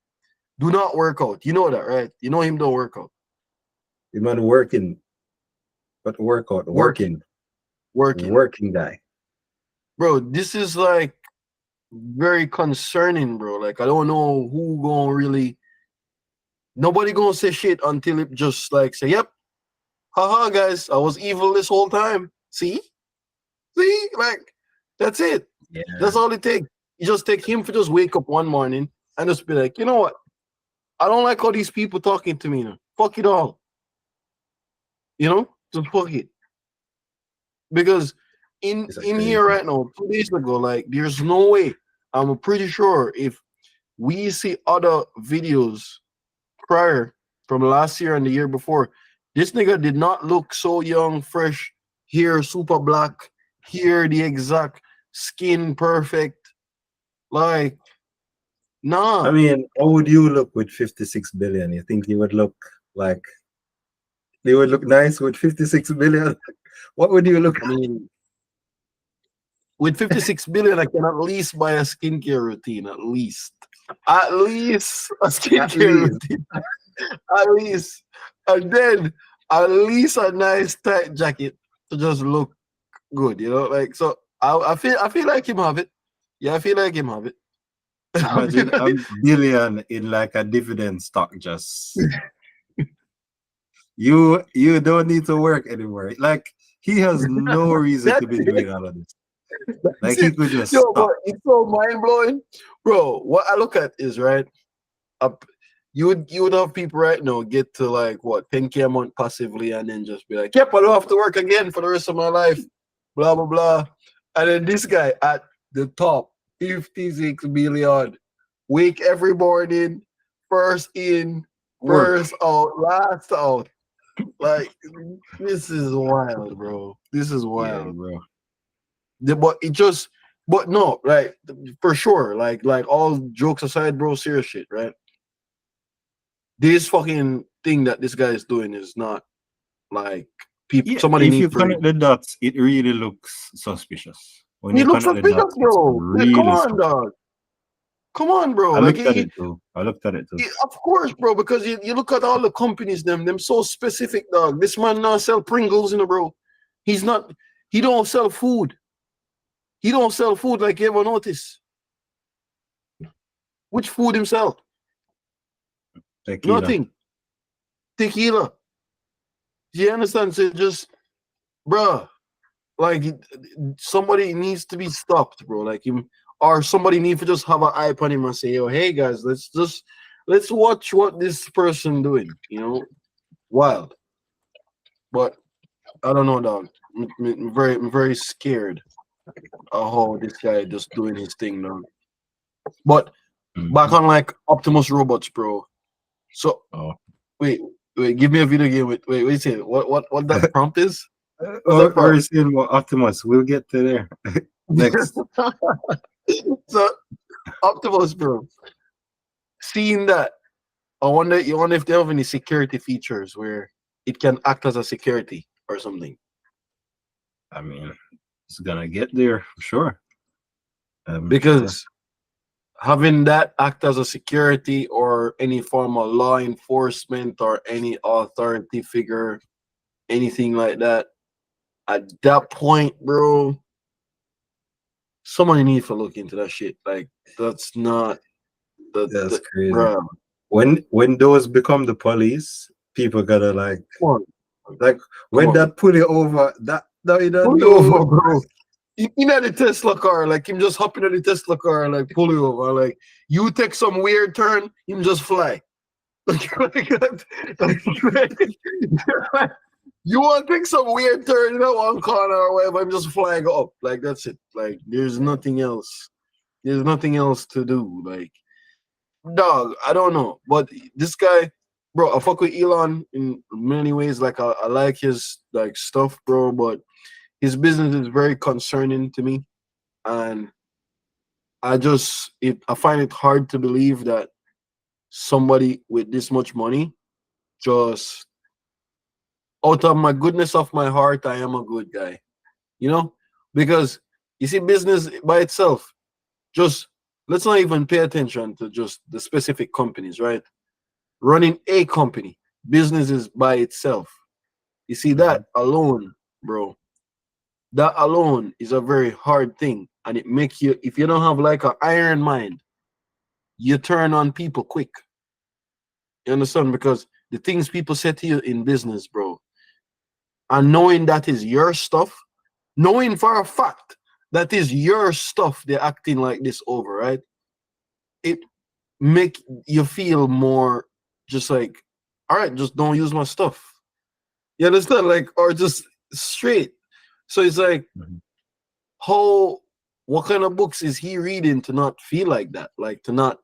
Do not work out. You know that, right? You know him don't work out. The man working, but workout, working guy. Bro, this is like very concerning, bro. Like I don't know who gonna really. Nobody gonna say shit until it just like say, "Yep, haha, guys, I was evil this whole time." See, like that's it. Yeah. That's all it takes. You just take him to just wake up one morning and just be like, you know what? I don't like all these people talking to me now. Fuck it all. You know, just fuck it. Because in here right now, 2 days ago, like there's no way. I'm pretty sure if we see other videos prior from last year and the year before, this nigga did not look so young, fresh, hair super black, hair the exact skin perfect. Like, nah. I mean, how would you look with 56 billion? You think you would look like they would look nice with 56 billion? What would you look? I mean, with 56 billion, I can at least buy a skincare routine. At least a skincare routine. At least, and then at least a nice tight jacket to just look good. You know, like so. I feel like him have it. Yeah, I feel like him have it. Imagine a billion in like a dividend stock. Just you don't need to work anymore. Like he has no reason to be doing all of this. Like he could just stop. But it's so mind blowing, bro. What I look at is right. You would have people right now get to like what 10K a month passively, and then just be like, "Yep, I don't have to work again for the rest of my life." Blah blah blah. And then this guy at the top, 56 billion, wake every morning, first in, first out, last out. Like this is wild, bro. This is wild, Yeah, bro. But no, right? For sure. Like all jokes aside, bro. Serious shit, right? This fucking thing that this guy is doing is not like people. Yeah, somebody if needs you to. connect the dots, it really looks suspicious. When He you looks connect the suspicious, dots, it's bro. really Come on, suspicious. dog. Come on, bro. I Like looked at it too. of course, bro, because you look at all the companies, them so specific, dog. This man now sell Pringles, bro. He don't sell food. He don't sell food like you ever notice. Which food himself? Tequila. Nothing. Tequila. You understand? So just, bro, like somebody needs to be stopped, bro. Like him, or somebody needs to just have an eye on him and say, "Yo, hey guys, let's watch what this person doing." You know, wild. But I don't know, dog. I'm very scared of how this guy just doing his thing, dog. But back on like Optimus Robots, bro. So wait, give me a video game with wait, say what that prompt is? We're seeing what Optimus. We'll get to there next. So Optimus, bro. Seeing that, you wonder if they have any security features where it can act as a security or something. I mean, it's gonna get there for sure. Because having that act as a security or any form of law enforcement or any authority figure, anything like that, at that point, bro, somebody needs to look into that shit. Like that's crazy. Bro. When those become the police, people gotta like when that pull you over, that you don't pull you know, over, bro. You know the Tesla car, like him just hopping in the Tesla car, like pull you over. Like you take some weird turn, him just fly. You want to take some weird turn in that one corner or whatever, I'm just flying up. Like, that's it. Like, there's nothing else. There's nothing else to do. Like, dog, I don't know. But this guy, bro, I fuck with Elon in many ways. Like, I like his, like, stuff, bro. But his business is very concerning to me. And I find it hard to believe that somebody with this much money just out of my goodness of my heart, I am a good guy, you know, because you see, business by itself, just let's not even pay attention to just the specific companies, right? Running a company, business is by itself. You see, that alone, bro, that alone is a very hard thing, and it makes you, if you don't have like an iron mind, you turn on people quick. You understand? Because the things people say to you in business, bro, and knowing that is your stuff, knowing for a fact that is your stuff, they're acting like this over, right? It make you feel more just like, all right, just don't use my stuff. You understand? Like, or just straight. So it's like, what kind of books is he reading to not feel like that? Like, to not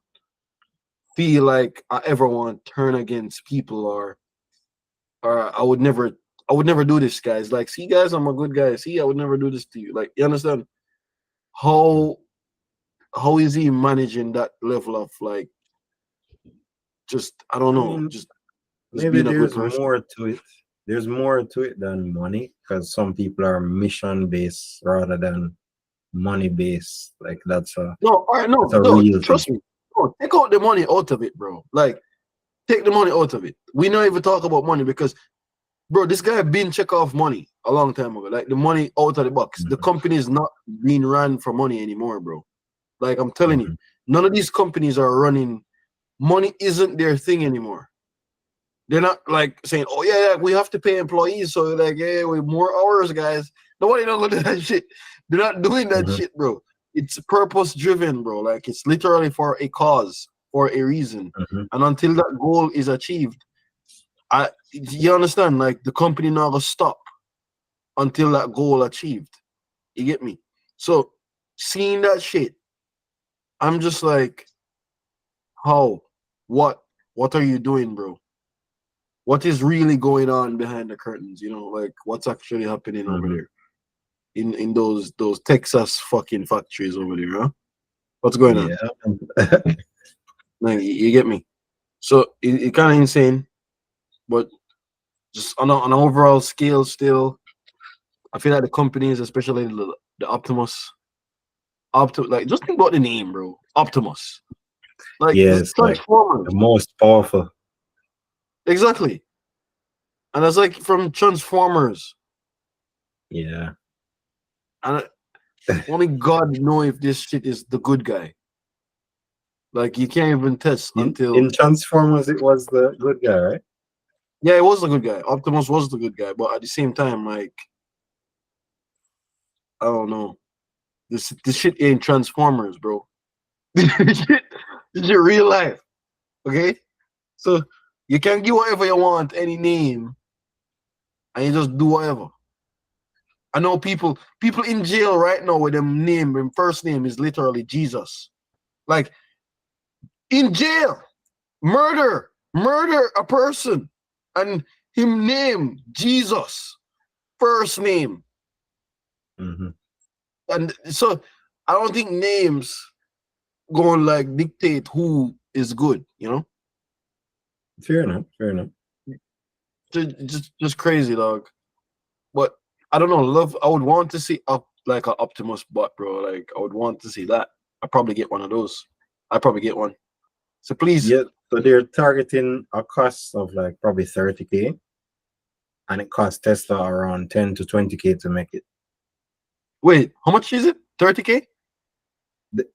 feel like I ever want to turn against people, or I would never do this, guys. Like, see, guys, I'm a good guy. See, I would never do this to you. Like, you understand? How is he managing that level of, like, just, I don't know, just maybe being a good there's person? more to it. There's more to it than money, because some people are mission based rather than money based. Like, that's a real trust thing. me. No, take out the money out of it, bro. Like, take the money out of it. We don't even talk about money because, bro, this guy been check off money a long time ago. Like, the money out of the box. The company is not being run for money anymore, bro. Like, I'm telling you, none of these companies are running. Money isn't their thing anymore. They're not like saying, "Oh yeah, we have to pay employees, so like, yeah, with more hours, guys." Nobody don't go do that shit. They're not doing that shit, bro. It's purpose driven, bro. Like, it's literally for a cause, for a reason, and until that goal is achieved, you understand? Like, the company not gonna stop until that goal achieved. You get me? So, seeing that shit, I'm just like, how? What are you doing, bro? What is really going on behind the curtains? You know, like, what's actually happening over there in those Texas fucking factories over there, huh? What's going on? Yeah. Like, you get me? So it kind of insane, but just on an overall scale, still, I feel like the companies, especially the Optimus, like, just think about the name, bro. Optimus, like, it's Yes, like Transformers, the most powerful. exactly, and it's like from Transformers, Yeah. and only God know if this shit is the good guy. Like, you can't even test until. In Transformers, it was the good guy, right? Yeah, it was the good guy. Optimus was the good guy, but at the same time, like, I don't know. This shit ain't Transformers, bro. this shit real life. Okay? So you can give whatever you want, any name, and you just do whatever. I know people in jail right now with them first name is literally Jesus. Like, in jail, murder a person, and him name Jesus, first name. And so I don't think names going like dictate who is good, you know? Fair enough. Just crazy, dog. But I don't know, I would want to see like an Optimus bot, bro. Like, I would want to see that. I'd probably get one of those. I'd probably get one. So please. Yeah, so they're targeting a cost of like probably 30K, and it costs Tesla around 10 to 20K to make it. Wait, how much is it? 30K?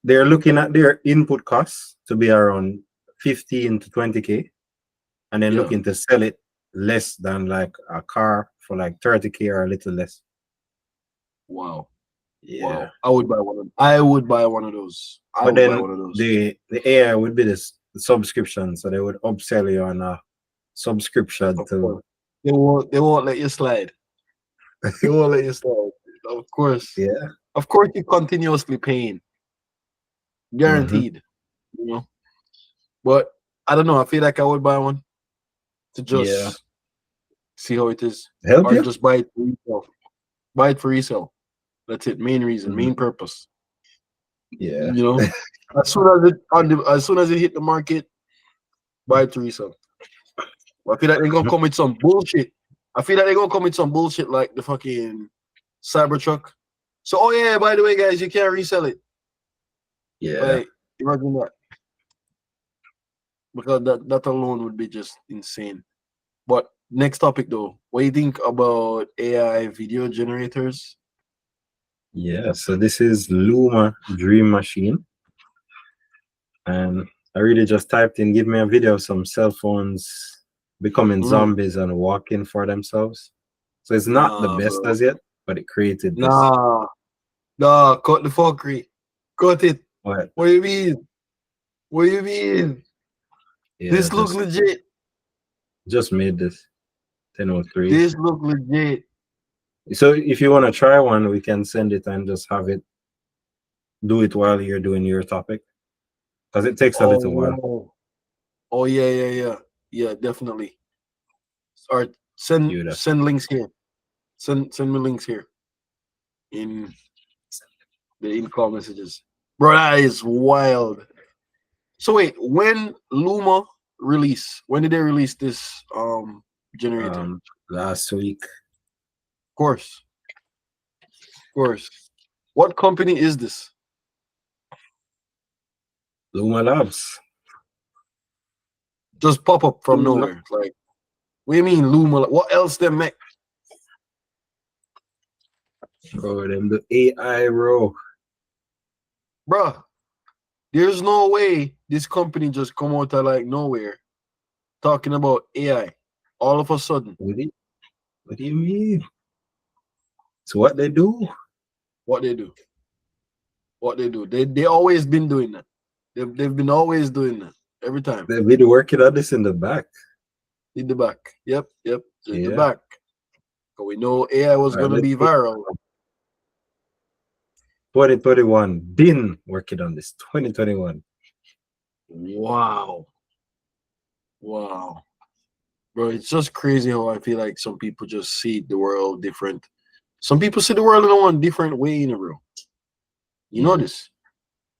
They're looking at their input costs to be around 15 to 20K, and then looking to sell it less than like a car for like 30K or a little less. Wow. Yeah. Wow. I would buy one of those. I would buy one of those. The AI would be the subscription, so they would upsell you on a subscription to They won't let you slide. They won't let you slide. Of course. Yeah. Of course you're continuously paying. Mm-hmm. Guaranteed. You know. But I don't know. I feel like I would buy one to Yeah. just see how it is. Help Or you? just buy it for resale. Buy it for resale. That's it. Main reason, Mhm. main purpose. Yeah. You know. As soon as it hit the market, buy it to resell. But I feel like they're gonna come with some bullshit. I feel like they're gonna come with some bullshit like the fucking Cybertruck. So oh yeah, by the way, guys, you can't resell it. Yeah. Like imagine that. Because that alone would be just insane. But next topic though, what do you think about AI video generators? Yeah. So this is Luma Dream Machine. And I really just typed in, give me a video of some cell phones becoming zombies and walking for themselves. So it's not the Nah, best bro. as yet, but it created this. Nah, cut the fuckery. Cut it. What? What do you mean? What do you mean? Yeah, This look legit. just made this 10:03. This look legit. So if you want to try one, we can send it and just have it do it while you're doing your topic. Because it takes a little while. Oh yeah, definitely. All right, send You know. send links here. Send me links here in the in-call messages. Bro, that is wild. So wait, when Luma release? When did they release this generator? Last week. Of course. Of course. What company is this? Luma Labs. Just pop up from Luma. nowhere. Like, what do you mean Luma? What else they make? Bro, them the AI bro. Bruh, there's no way this company just come out of like nowhere talking about AI all of a sudden. What do you mean? It's what they do. What they do? What they do? They always been doing that. They've been always doing that every time. They've been working on this in the back. In the back. Yep. In the Yeah. back. But we know AI was All right, gonna be viral. 2021. Been working on this. 2021. Wow. Bro, it's just crazy how I feel like some people just see the world different. Some people see the world in one different way, in a real. You know this?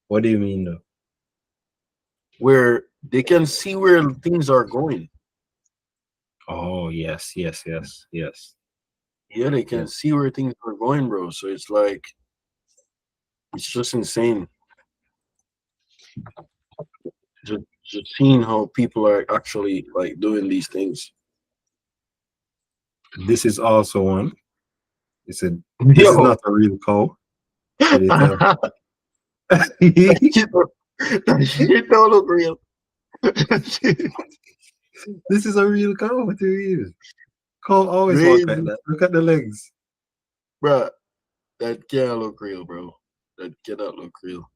What do you mean though? Where they can see where things are going. Oh yes. Yeah, they can see where things are going, bro. So it's like, it's just insane. Just seeing how people are actually like doing these things. This is also one. It said this is not a real cow. Did it tell? That shit don't look real. This is a real cow. What do you mean? Cow always Crazy. walk like that. Look at the legs. Bruh, that can't look real, bro. That cannot look real.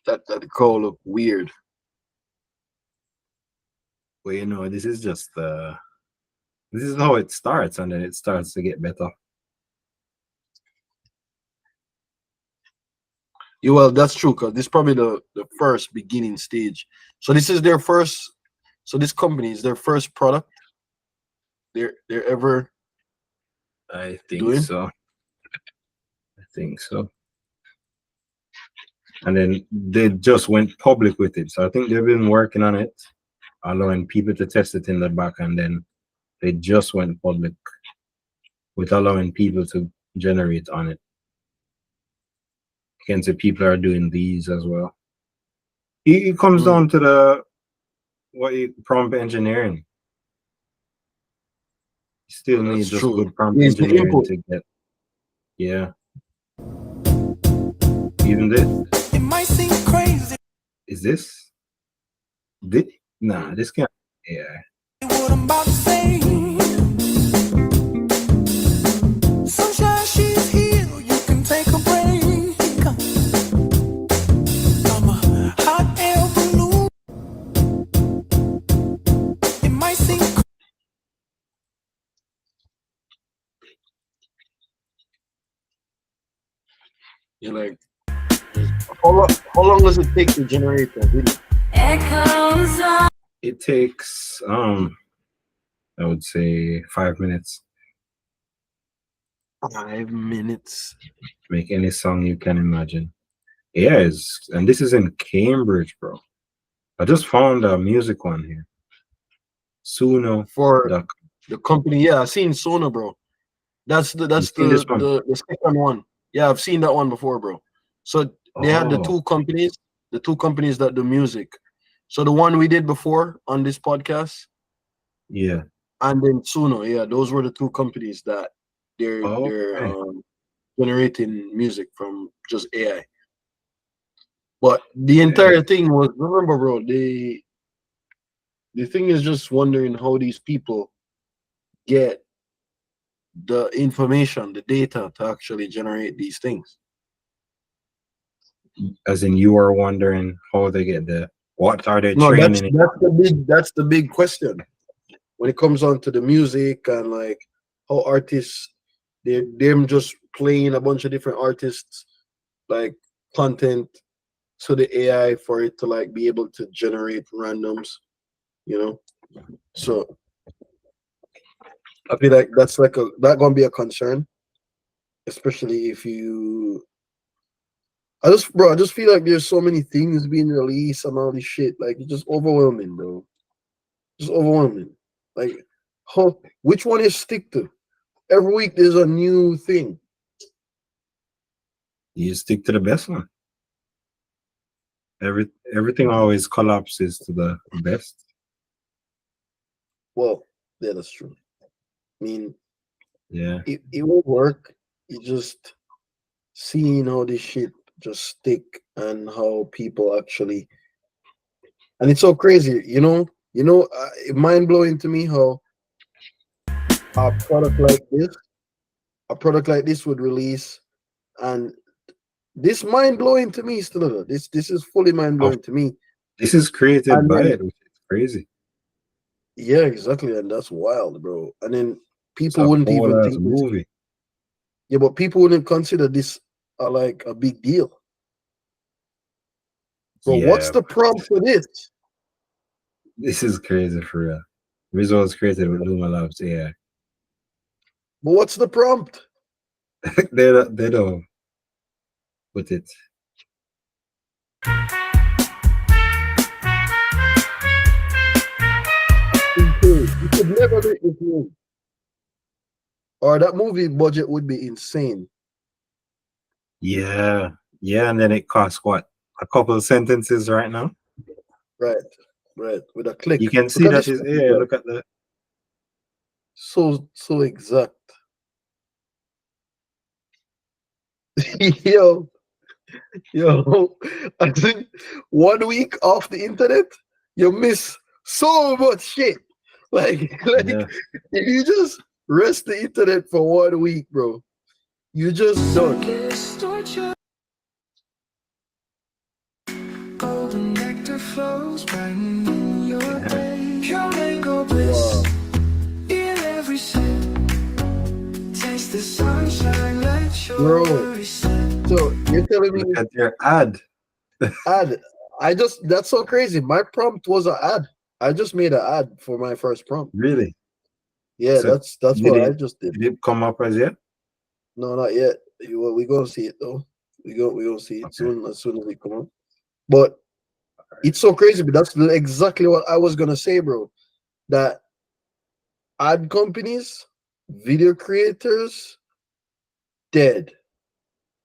That cow look weird. Well, you know, this is just this is how it starts, and then it starts to get better. Yeah, well, that's true, because this is probably the first beginning stage. So this is their first. So this company is their first product they're ever I think doing? so. I think so. And then they just went public with it. So I think they've been working on it, allowing people to test it in the back, and then they just went public with allowing people to generate on it. You can see people are doing these as well. It comes down to the prompt engineering. You still need just good prompt engineering to get. Yeah. Even this. It might seem crazy. Is this? Nah, this can't. Yeah. What I'm about to say. Sunshine, she's here. You can take a break. I'm a hot air balloon. It might seem. You're like, how long does it take to generate a video? It takes I would say 5 minutes. 5 minutes. Make any song you can imagine. Yeah, and this is in Cambridge, bro. I just found a music one here. Suno. For the company. Yeah, I've seen Sona, bro. That's the You seen this one? the second one. Yeah, I've seen that one before, bro. So they had the Oh, two companies that do music. So the one we did before on this podcast, yeah. and then Suno, yeah, those were the two companies that they're Okay. generating music from just AI. But the Yeah. entire thing was, remember, bro, the thing is just wondering how these people get the information, the data to actually generate these things. As in, you are wondering how they get what are they No, training it? that's the big question when it comes on to the music and like how artists them just playing a bunch of different artists like content to the AI for it to like be able to generate randoms, you know. So I feel like that's like that gonna be a concern, especially if you. I just feel like there's so many things being released and all this shit. Like it's just overwhelming, bro. Just overwhelming. Like, which one is stick to? Every week there's a new thing. You stick to the best one. Everything always collapses to the best. Well, yeah, that's true. I mean, Yeah. it will work. You just seeing how this shit just stick and how people actually, and it's so crazy, mind blowing to me how a product like this would release, and this mind blowing to me still. This is fully mind Oh, blowing to me. this is created And by then, it, which is crazy. yeah, exactly, and that's wild, bro. And then It's people a wouldn't whole even ass think this. movie. Yeah, but people wouldn't consider this like a big deal. But what's Yeah, the prompt for this? this is crazy for real. Visuals created with Luma Labs AI. But what's the prompt? They don't put it. Insane. You could never make this movie. Or that movie budget would be insane. Yeah, yeah, and then it costs what? A couple of sentences right now. Right, right. With a click. You can Look see at that this. is AI. Look at that. So exact. yo, yo. I think 1 week off the internet, you miss so much shit. Like Yeah. if you just rest the internet for 1 week, bro, you just done. Golden nectar flows right in your Yeah. day. Pure mango bliss Wow. in every sip. Taste the sunshine, let your Bro. worries slip. So you're telling me Look at your ad. ad. That's so crazy. My prompt was an ad. I just made an ad for my first prompt. Really? Yeah, So that's did what I it just did. did it come up as yet? No, not yet. We gonna see it though. We gonna see it Okay. soon as we come up. But it's so crazy. But that's exactly what I was gonna say, bro. That ad companies, video creators, dead,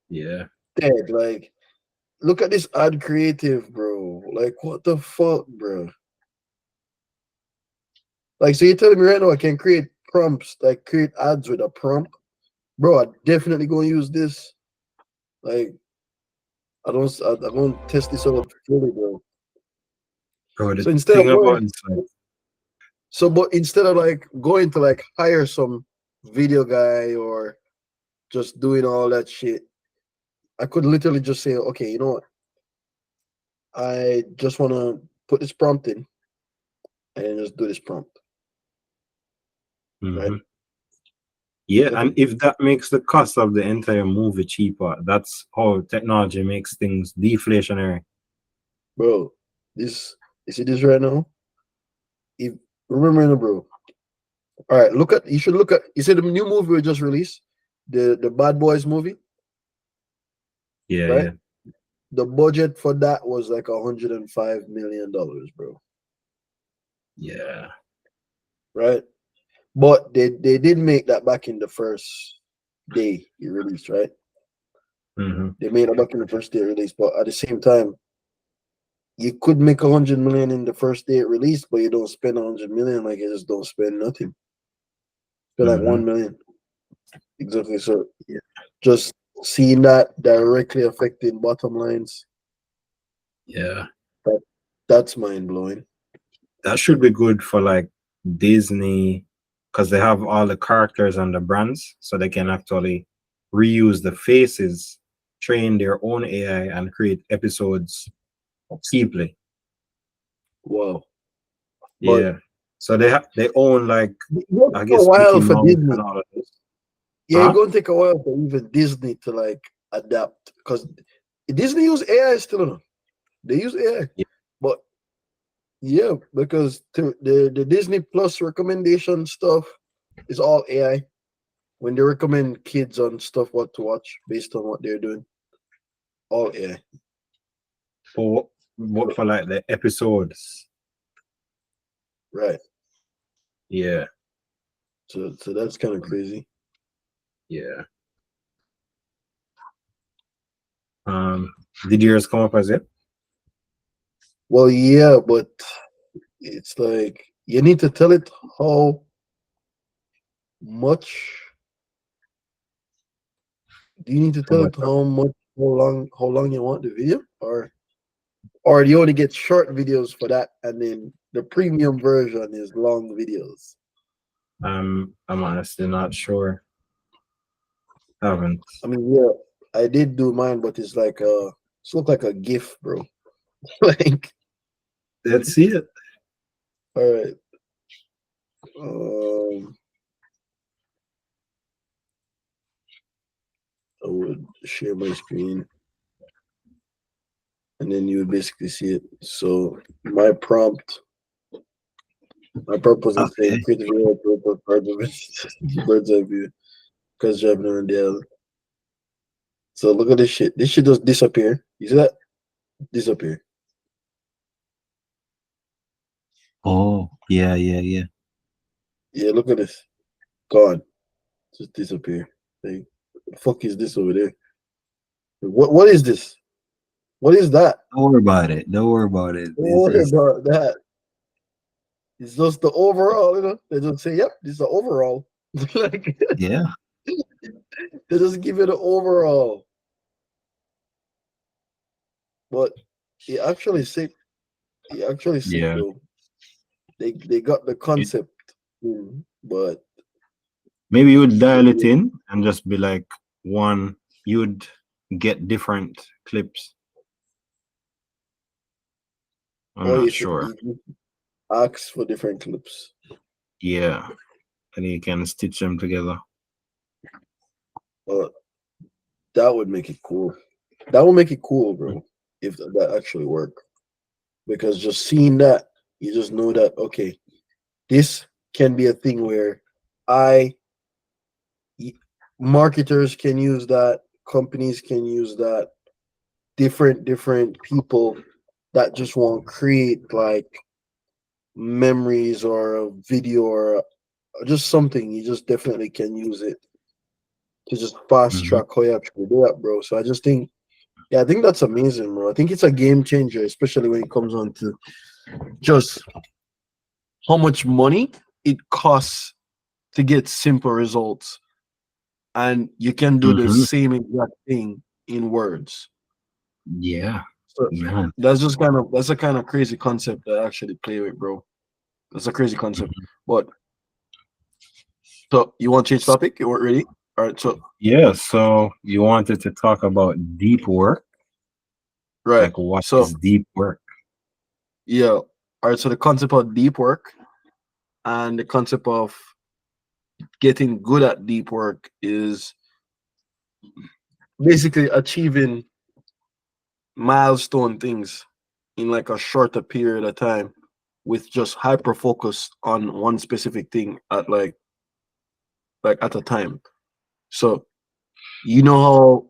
Yeah. dead. Like, look at this ad creative, bro. Like, what the fuck, bro? Like, so you're telling me right now I can create prompts, like create ads with a prompt, bro? I definitely gonna use this. Like, I'm gonna test this out fully, bro. Bro, So the instead of thing going, about this, like, but instead of like going to like hire some video guy or just doing all that shit, I could literally just say, okay, you know what? I just want to put this prompt in and just do this prompt, right? mhm. Yeah, and if that makes the cost of the entire movie cheaper, that's how technology makes things deflationary. Bro, this you see this right now? If remember, bro. All right, you should look at. You said the new movie we just released, the Bad Boys movie, Yeah, right? yeah. The budget for that was like $105 million, bro. Yeah. Right? But they did make that back in the first day it released, right? Mm-hmm. They made it back in the first day it released, but at the same time, you could make 100 million in the first day it released, but you don't spend 100 million, like you just don't spend nothing. Spend like Mm-hmm. 1 million. Exactly. So Yeah. just seeing that directly affecting bottom lines, Yeah. that's mind blowing. That should be good for like Disney because they have all the characters and the brands, so they can actually reuse the faces, train their own AI, and create episodes cheaply. Wow. But Yeah. So they own like it's gonna I take a guess while Mickey for Mouse Disney. and all of this. Yeah, it's Huh? gonna take a while for even Disney to like adapt because Disney use AI still enough. They use AI, Yeah. but yeah, because the Disney Plus recommendation stuff is all AI. When they recommend kids on stuff what to watch based on what they're doing, all AI. For what for like the episodes. Right. Yeah. So that's kind of crazy. Yeah. Did yours come up as it? Well, yeah, but it's like you need to tell it how much. Do you need to How tell much? it how long you want the video, or do you only get short videos for that, and then the premium version is long videos? I'm honestly not sure. Haven't. I mean, yeah, I did do mine, but it's look like a GIF, bro. Like, Let's see it. all right, um, I would share my screen, and then you would basically see it. So my purpose is saying Okay. create a video with bird's eye view, because driving around the island. So look at this shit. This shit just disappear. You see that? Disappear. Oh, yeah, yeah, yeah. Yeah, look at this. Gone. Just disappear. Like, what the fuck is this over there? What is this? What is that? Don't worry about it. Don't worry about it. Don't It's worry just about that. It's just the overall, They just say, yep, this is the overall. Like yeah. they just give you the overall. But he actually sick. He actually sick Yeah. though. They got the It- concept, but Maybe you would dial it in and just be like one, you'd get different clips. I'm or not you should sure. you ask for different clips. Yeah. And you can stitch them together. But that would make it cool. That would make it cool, bro, if that actually worked. Because just seeing that, you just know that okay, this can be a thing where I marketers can use that, companies can use that, different people that just want to create like memories or a video or just something. You just definitely can use it to just fast Mhm. track how you actually do that, bro. So I just think, yeah, I think that's amazing, bro. I think it's a game changer, especially when it comes on to just how much money it costs to get simple results, and you can do the Mhm. same exact thing in words. Yeah. So Man. that's a kind of crazy concept that I actually play with, bro. That's a crazy concept. But so you want to change topic? You weren't ready? All right, so Yeah. So you wanted to talk about deep work? right. Like what So is deep work? yeah. All right, so the concept of deep work and the concept of getting good at deep work is basically achieving milestone things in like a shorter period of time with just hyper focus on one specific thing at like at a time. So you know how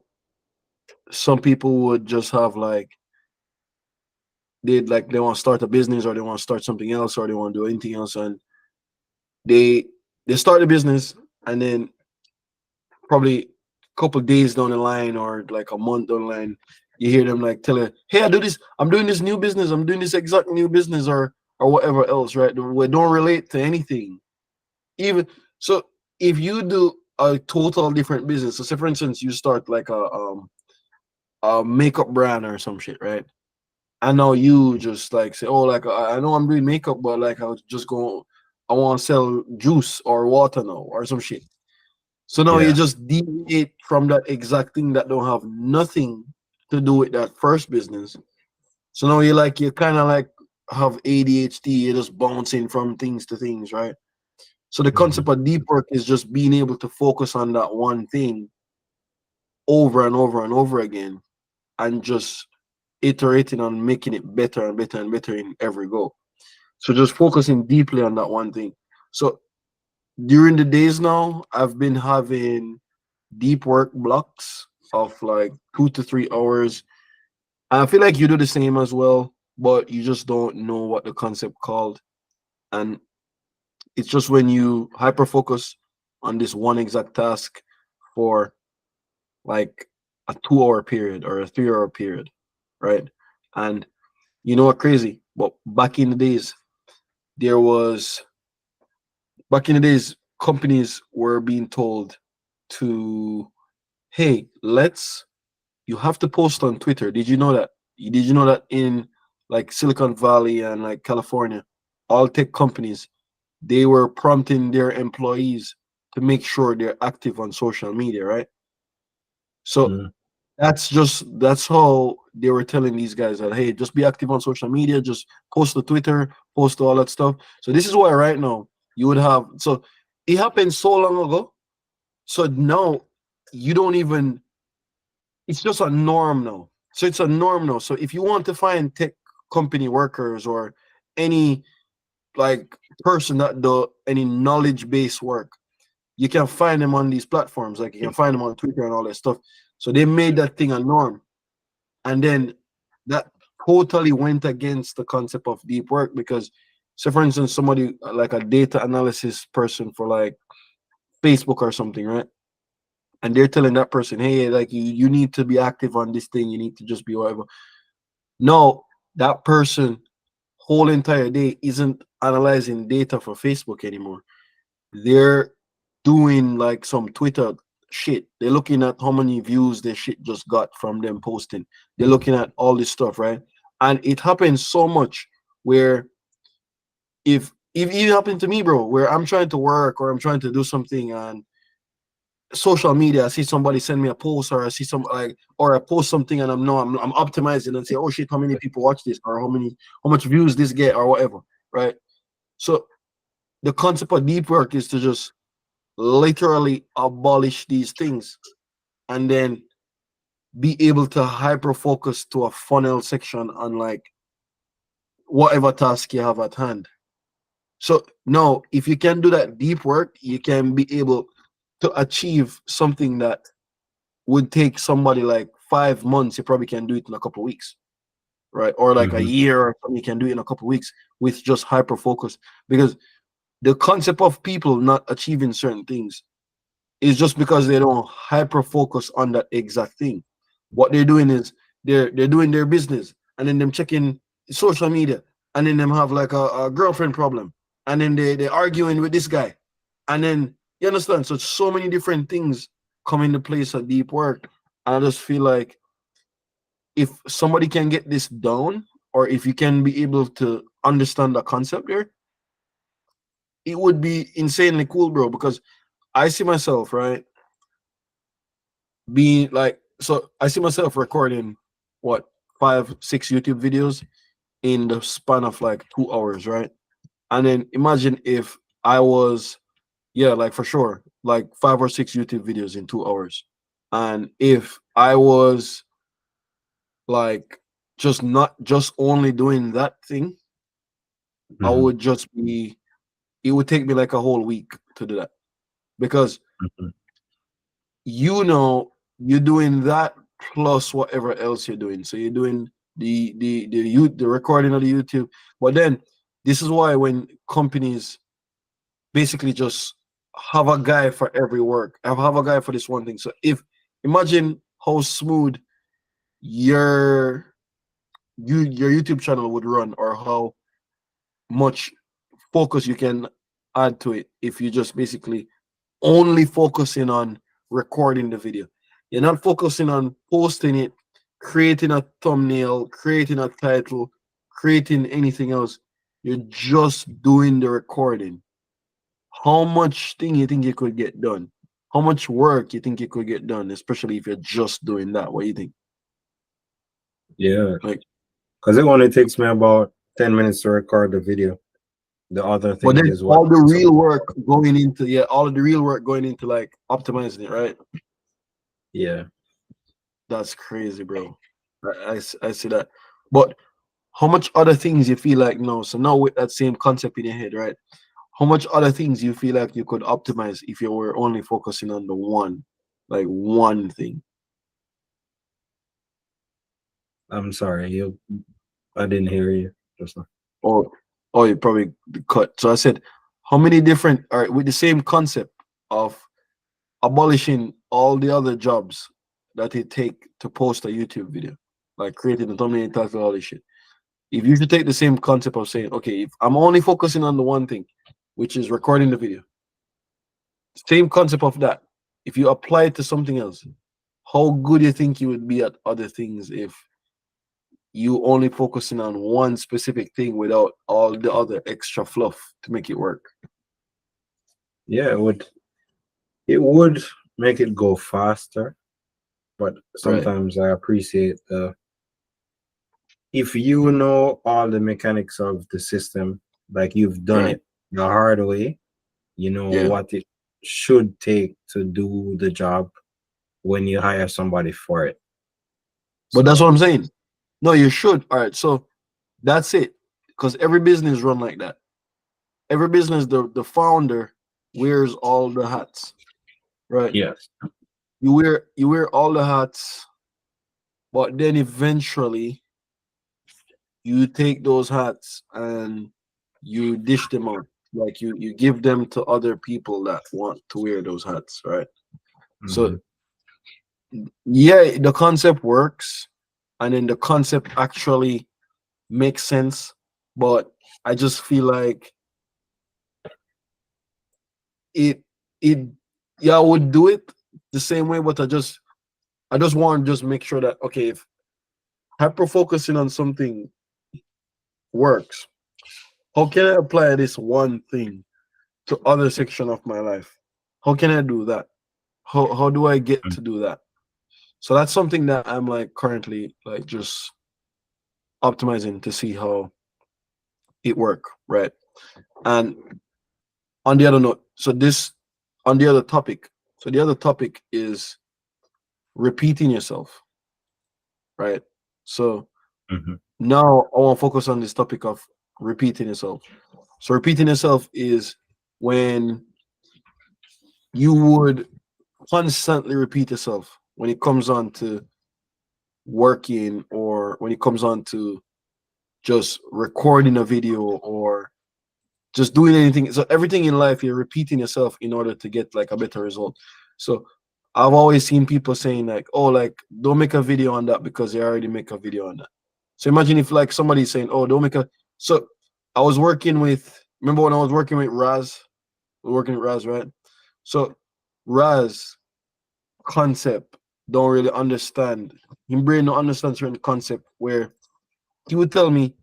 some people would just have like they want to start a business or they want to start something else or they want to do anything else, and they they start a business, and then probably a couple days down the line or like a month down the line, you hear them like tell you, "Hey, I'm doing this new business. I'm doing this exact new business or whatever else." Right? We don't relate to anything. Even so, if you do a total different business, so say for instance, you start like a makeup brand or some shit, right? I know you just like say, "Oh, like I know I'm doing makeup, but like I'll just go. I want to sell juice or water now or some shit." So now you Yeah. just deviate from that exact thing that don't have nothing to do with that first business. So now you kind of like have ADHD. You're just bouncing from things to things, right? So the concept Mhm. of deep work is just being able to focus on that one thing over and over and over again, and just iterating on making it better and better and better in every go. So just focusing deeply on that one thing. So during the days now, I've been having deep work blocks of like 2 to 3 hours. And I feel like you do the same as well, but you just don't know what the concept called. And it's just when you hyper focus on this one exact task for like a 2 hour period or a 3 hour period, right? And you know what crazy? But back in the days, there was back in the days, companies were being told to, hey, you have to post on Twitter. Did you know that? Did you know that in like Silicon Valley and like California, all tech companies, they were prompting their employees to make sure they're active on social media, right? So Mm. that's how they were telling these guys that, hey, just be active on social media, just post to Twitter, post to all that stuff. So this is why right now you would have, so it happened so long ago. So now you don't even, it's just a norm now. So it's a norm now. So if you want to find tech company workers or any like person that do any knowledge based work, you can find them on these platforms. Like you can find them on Twitter and all that stuff. So they made that thing a norm. And then that totally went against the concept of deep work because, so for instance, somebody like a data analysis person for like Facebook or something, right? And they're telling that person, hey, like you need to be active on this thing, you need to just be whatever. No, that person whole entire day isn't analyzing data for Facebook anymore. They're doing like some Twitter shit. They're looking at how many views their shit just got from them posting. They're looking at all this stuff, right? And it happens so much where if it happened to me, bro, where I'm trying to work or I'm trying to do something on social media, I see somebody send me a post or I see some like or I post something and I'm optimizing and say, oh shit, how many people watch this or how much views this get or whatever, right? So the concept of deep work is to just literally abolish these things and then be able to hyper focus to a funnel section on like whatever task you have at hand. So now if you can do that deep work, you can be able to achieve something that would take somebody like 5 months. You probably can do it in a couple of weeks, right? Or like a Mhm. year or something, you can do it in a couple of weeks with just hyper focus. Because the concept of people not achieving certain things is just because they don't hyper focus on that exact thing. What they're doing is they're doing their business and then them checking social media and then them have like a girlfriend problem and then they're arguing with this guy and then you understand. So many different things come into place at deep work. And I just feel like if somebody can get this down or if you can be able to understand the concept there, it would be insanely cool, bro. Because I see myself, right, being like, so I see myself recording what 5 6 YouTube videos in the span of like 2 hours, right? And then imagine if I was Yeah, like for sure, like 5 or 6 YouTube videos in 2 hours. And if I was like just not just only doing that thing, I Mhm, would just be. It would take me like a whole week to do that because mhm. you're doing that plus whatever else you're doing. So you're doing the recording of the YouTube, but then this is why when companies basically just have a guy for every work, have a guy for this one thing. So if imagine how smooth your your YouTube channel would run, or how much focus you can add to it if you just basically only focusing on recording the video. You're not focusing on posting it, creating a thumbnail, creating a title, creating anything else. You're just doing the recording. How much thing you think you could get done? How much work you think you could get done, especially if you're just doing that? What do you think? Yeah, Like, because it only takes me about 10 minutes to record the video. The other but things then is what all the takes up. real work going into all of the real work going into like optimizing it, right? Yeah. That's crazy, bro. I see that. But how much other things you feel like no? So now with that same concept in your head, right? How much other things you feel like you could optimize if you were only focusing on the one, like one thing? I'm sorry, I didn't hear you just now. Or you probably cut. So I said, how many different, all right, with the same concept of abolishing all the other jobs that it take to post a YouTube video, like creating a thumbnail, title, all this shit. If you should take the same concept of saying, okay, if I'm only focusing on the one thing, which is recording the video, same concept of that. If you apply it to something else, how good you think you would be at other things if you only focusing on one specific thing without all the other extra fluff to make it work? Yeah, it would make it go faster, but Right, sometimes I appreciate if you know all the mechanics of the system, like you've done right, it the hard way, you know yeah. what it should take to do the job when you hire somebody for it. But that's what So I'm saying. No, you should. All right, so that's it. Because every business run like that. Every business, the founder wears all the hats. Right. yes. You wear all the hats, but then eventually you take those hats and you dish them out. Like you give them to other people that want to wear those hats, right? So Mhm. yeah, the concept works, and then the concept actually makes sense, but I just feel like it it yeah, I would do it the same way, but I just want to just make sure that okay, if hyper focusing on something works, how can I apply this one thing to other section of my life? How can I do that? How do I get to do that? So that's something that I'm like currently like just optimizing to see how it work, right? And on the other note, so this on the other topic, so the other topic is repeating yourself, right? So Mhm. now I want to focus on this topic of repeating yourself. So repeating yourself is when you would constantly repeat yourself when it comes on to working, or when it comes on to just recording a video, or just doing anything. So everything in life you're repeating yourself in order to get like a better result. So I've always seen people saying like, oh, like don't make a video on that because they already make a video on that. So imagine if like somebody's saying, oh, don't make a. So I was working with, remember when I was working with Raz, working with Raz, right? So Raz concept don't really understand. His brain don't understand certain concept where he would tell me,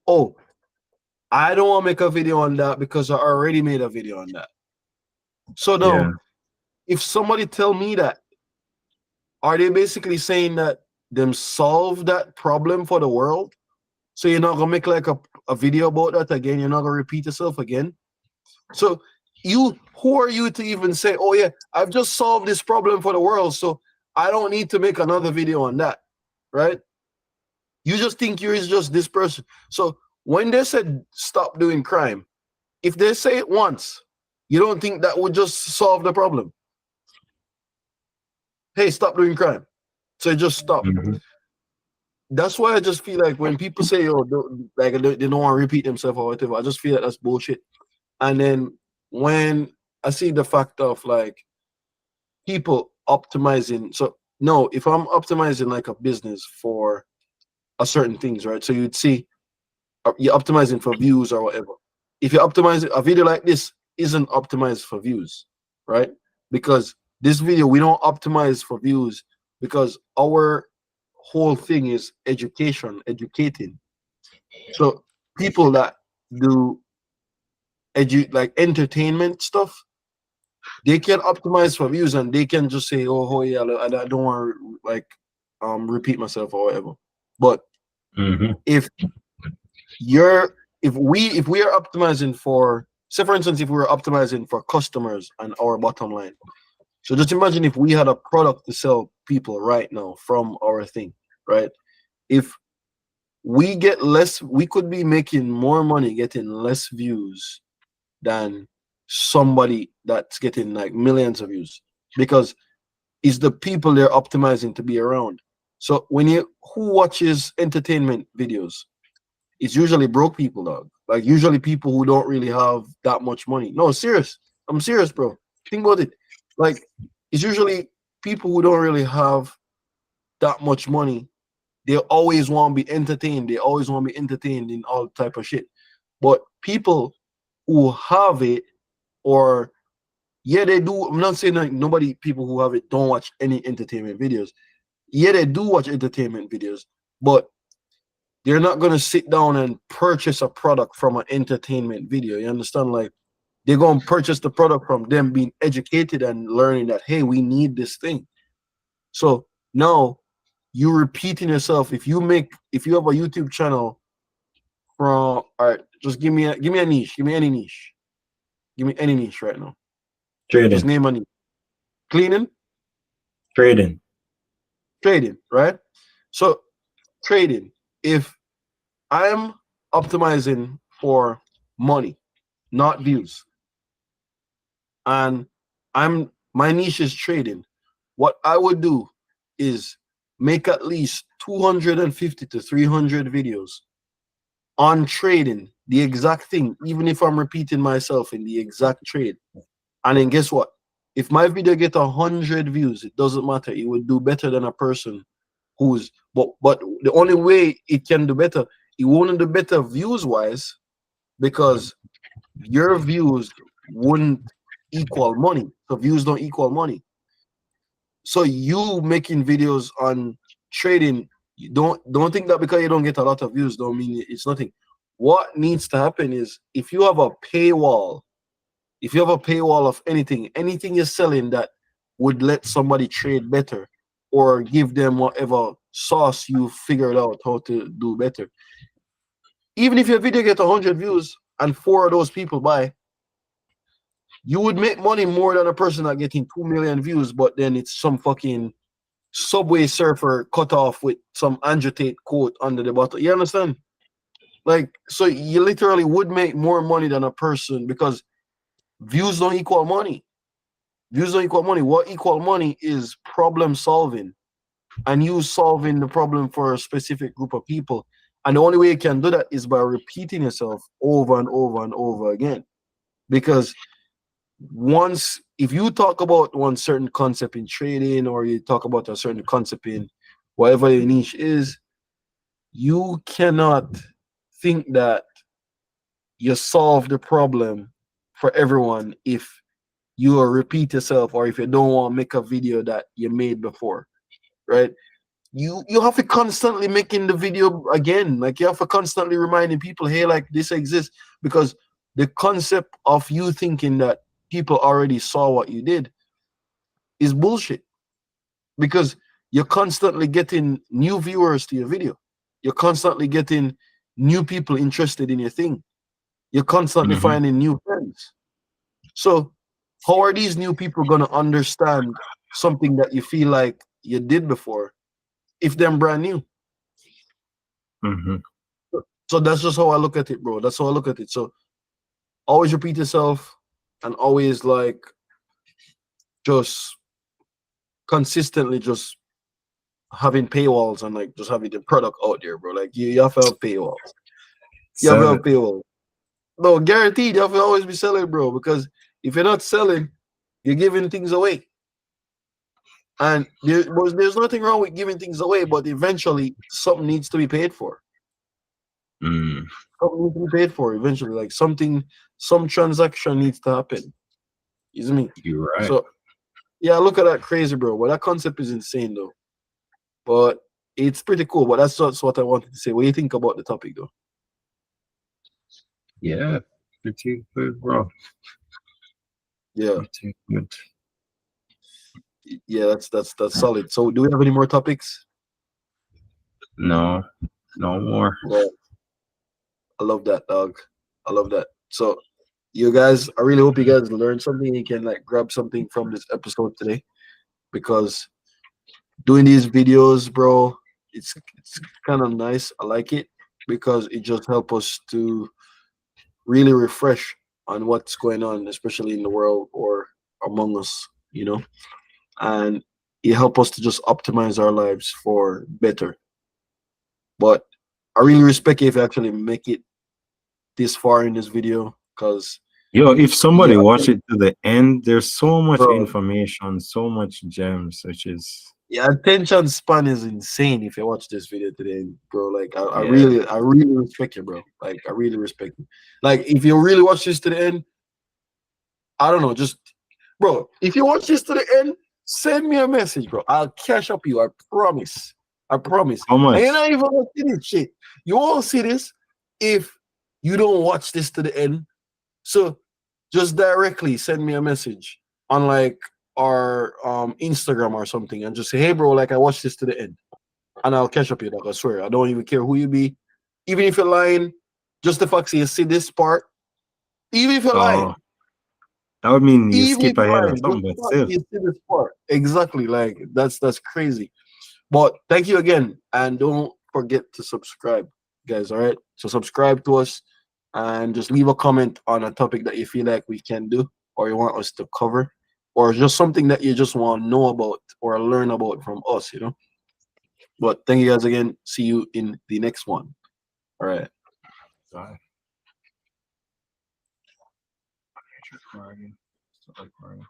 oh, I don't want to make a video on that because I already made a video on that. So Yeah. now, if somebody tell me that, are they basically saying that them solve that problem for the world? So you're not gonna make like a video about that again? You're not gonna repeat yourself again? So who are you to even say, oh yeah, I've just solved this problem for the world, so I don't need to make another video on that, right? You just think you're just this person. So when they said stop doing crime, if they say it once, you don't think that would just solve the problem? Hey, stop doing crime. So it just stop. Mhm. That's why I just feel like when people say, oh, they don't want to repeat themselves or whatever, I just feel like that's bullshit. And then when I see the fact of like people optimizing, so no, if I'm optimizing like a business for a certain things, right? So you'd see you're optimizing for views or whatever. If you're optimizing a video like this, isn't optimized for views, right? Because this video we don't optimize for views because our whole thing is educating. So people that do like entertainment stuff, they can optimize for views and they can just say, oh yeah, I don't want to like repeat myself or whatever. But Mhm. if we are optimizing for, say for instance, if we were optimizing for customers and our bottom line, so just imagine if we had a product to sell people right now from our thing, right? If we get less, we could be making more money getting less views than somebody that's getting like millions of views, because it's the people they're optimizing to be around. So when you who watches entertainment videos, it's usually broke people, dog. Like usually people who don't really have that much money. No, serious. I'm serious, bro. Think about it. Like it's usually people who don't really have that much money. They always want to be entertained. They always want to be entertained in all type of shit. But people who have it, or yeah, they do. I'm not saying like nobody, people who have it don't watch any entertainment videos. Yeah, they do watch entertainment videos, but they're not gonna sit down and purchase a product from an entertainment video. You understand? Like they're gonna purchase the product from them being educated and learning that hey, we need this thing. So now you repeating yourself. If you have a YouTube channel from, all right, just give me a niche. Give me any niche. Give me any niche right now. Just Trading. name a niche. Cleaning, Trading. trading, right? So trading. If I'm optimizing for money, not views, and my niche is trading, what I would do is make at least 250 to 300 videos on trading, the exact thing, even if I'm repeating myself in the exact trade. And then guess what? If my video get 100 views, it doesn't matter. It would do better than a person who's, but the only way it can do better, it won't do better views wise, because your views wouldn't equal money. So views don't equal money. So you making videos on trading, you don't think that because you don't get a lot of views don't mean it's nothing. What needs to happen is if you have a paywall, of anything you're selling that would let somebody trade better or give them whatever sauce you figured out how to do better. Even if your video gets 100 views and 4 of those people buy, you would make money more than a person that getting 2 million views, but then it's some fucking Subway Surfer cut off with some Andrew Tate quote under the bottle. You understand? Like, so you literally would make more money than a person, because views don't equal money. Views don't equal money. What equal money is problem solving, and you solving the problem for a specific group of people. And the only way you can do that is by repeating yourself over and over and over again. Because once, if you talk about one certain concept in trading, or you talk about a certain concept in whatever your niche is, you cannot think that you solve the problem for everyone if you repeat yourself, or if you don't want to make a video that you made before, right? You have to constantly making the video again. Like you have to constantly reminding people, hey, like this exists, because the concept of you thinking that people already saw what you did is bullshit, because you're constantly getting new viewers to your video. You're constantly getting new people interested in your thing. You're constantly Mhm. finding new friends. So how are these new people gonna understand something that you feel like you did before if they're brand new? Mhm. So that's just how I look at it, bro. That's how I look at it. So always repeat yourself and always like just consistently just having paywalls and like just having the product out there, bro. Like you have to have paywalls. You have to Sell have it. paywalls. No, guaranteed you have to always be selling, bro. Because if you're not selling, you're giving things away. And there's nothing wrong with giving things away, but eventually something needs to be paid for. Mm, Something needs to be paid for eventually. Like some transaction needs to happen. You see me? you're right. So yeah, look at that crazy, bro. Well, that concept is insane though. But it's pretty cool. But that's just what I wanted to say. What do you think about the topic though? Yeah, pretty good, bro. Yeah, Pretty good. yeah, that's solid. So do we have any more topics? No, no more. Yeah, I love that, dog. I love that. So you guys, I really hope you guys learned something. You can like grab something from this episode today because doing these videos, bro, it's kind of nice. I like it because it just helps us to really refresh on what's going on, especially in the world or among us, you know, and it helps us to just optimize our lives for better. But I really respect you if you actually make it this far in this video because, Yo, if yeah, somebody watch it to the end, there's so much bro, information, so much gems, which is yeah, attention span is insane if you watch this video today, bro. Like, yeah. I really respect you, bro. Like, I really respect you. Like, if you really watch this to the end, I don't know, just bro, if you watch this to the end, send me a message, bro. I'll cash up you. I promise. I promise. How And you're much? not even gonna see this shit. You won't see this if you don't watch this to the end. So just directly send me a message on like our Instagram or something and just say, hey bro, like I watched this to the end. And I'll catch up you, like I swear. I don't even care who you be. Even if you're lying, just the fact that you see this part, even if you're lying. Oh, that would mean you Even if skip you're ahead or lying, just something, but fuck still. you see this part. Exactly. Like that's crazy. But thank you again. And don't forget to subscribe, guys. All right. So subscribe to us and just leave a comment on a topic that you feel like we can do or you want us to cover, or just something that you just want to know about or learn about from us, you know. But thank you guys again. See you in the next one. All right. Sorry. Recording. Stop recording.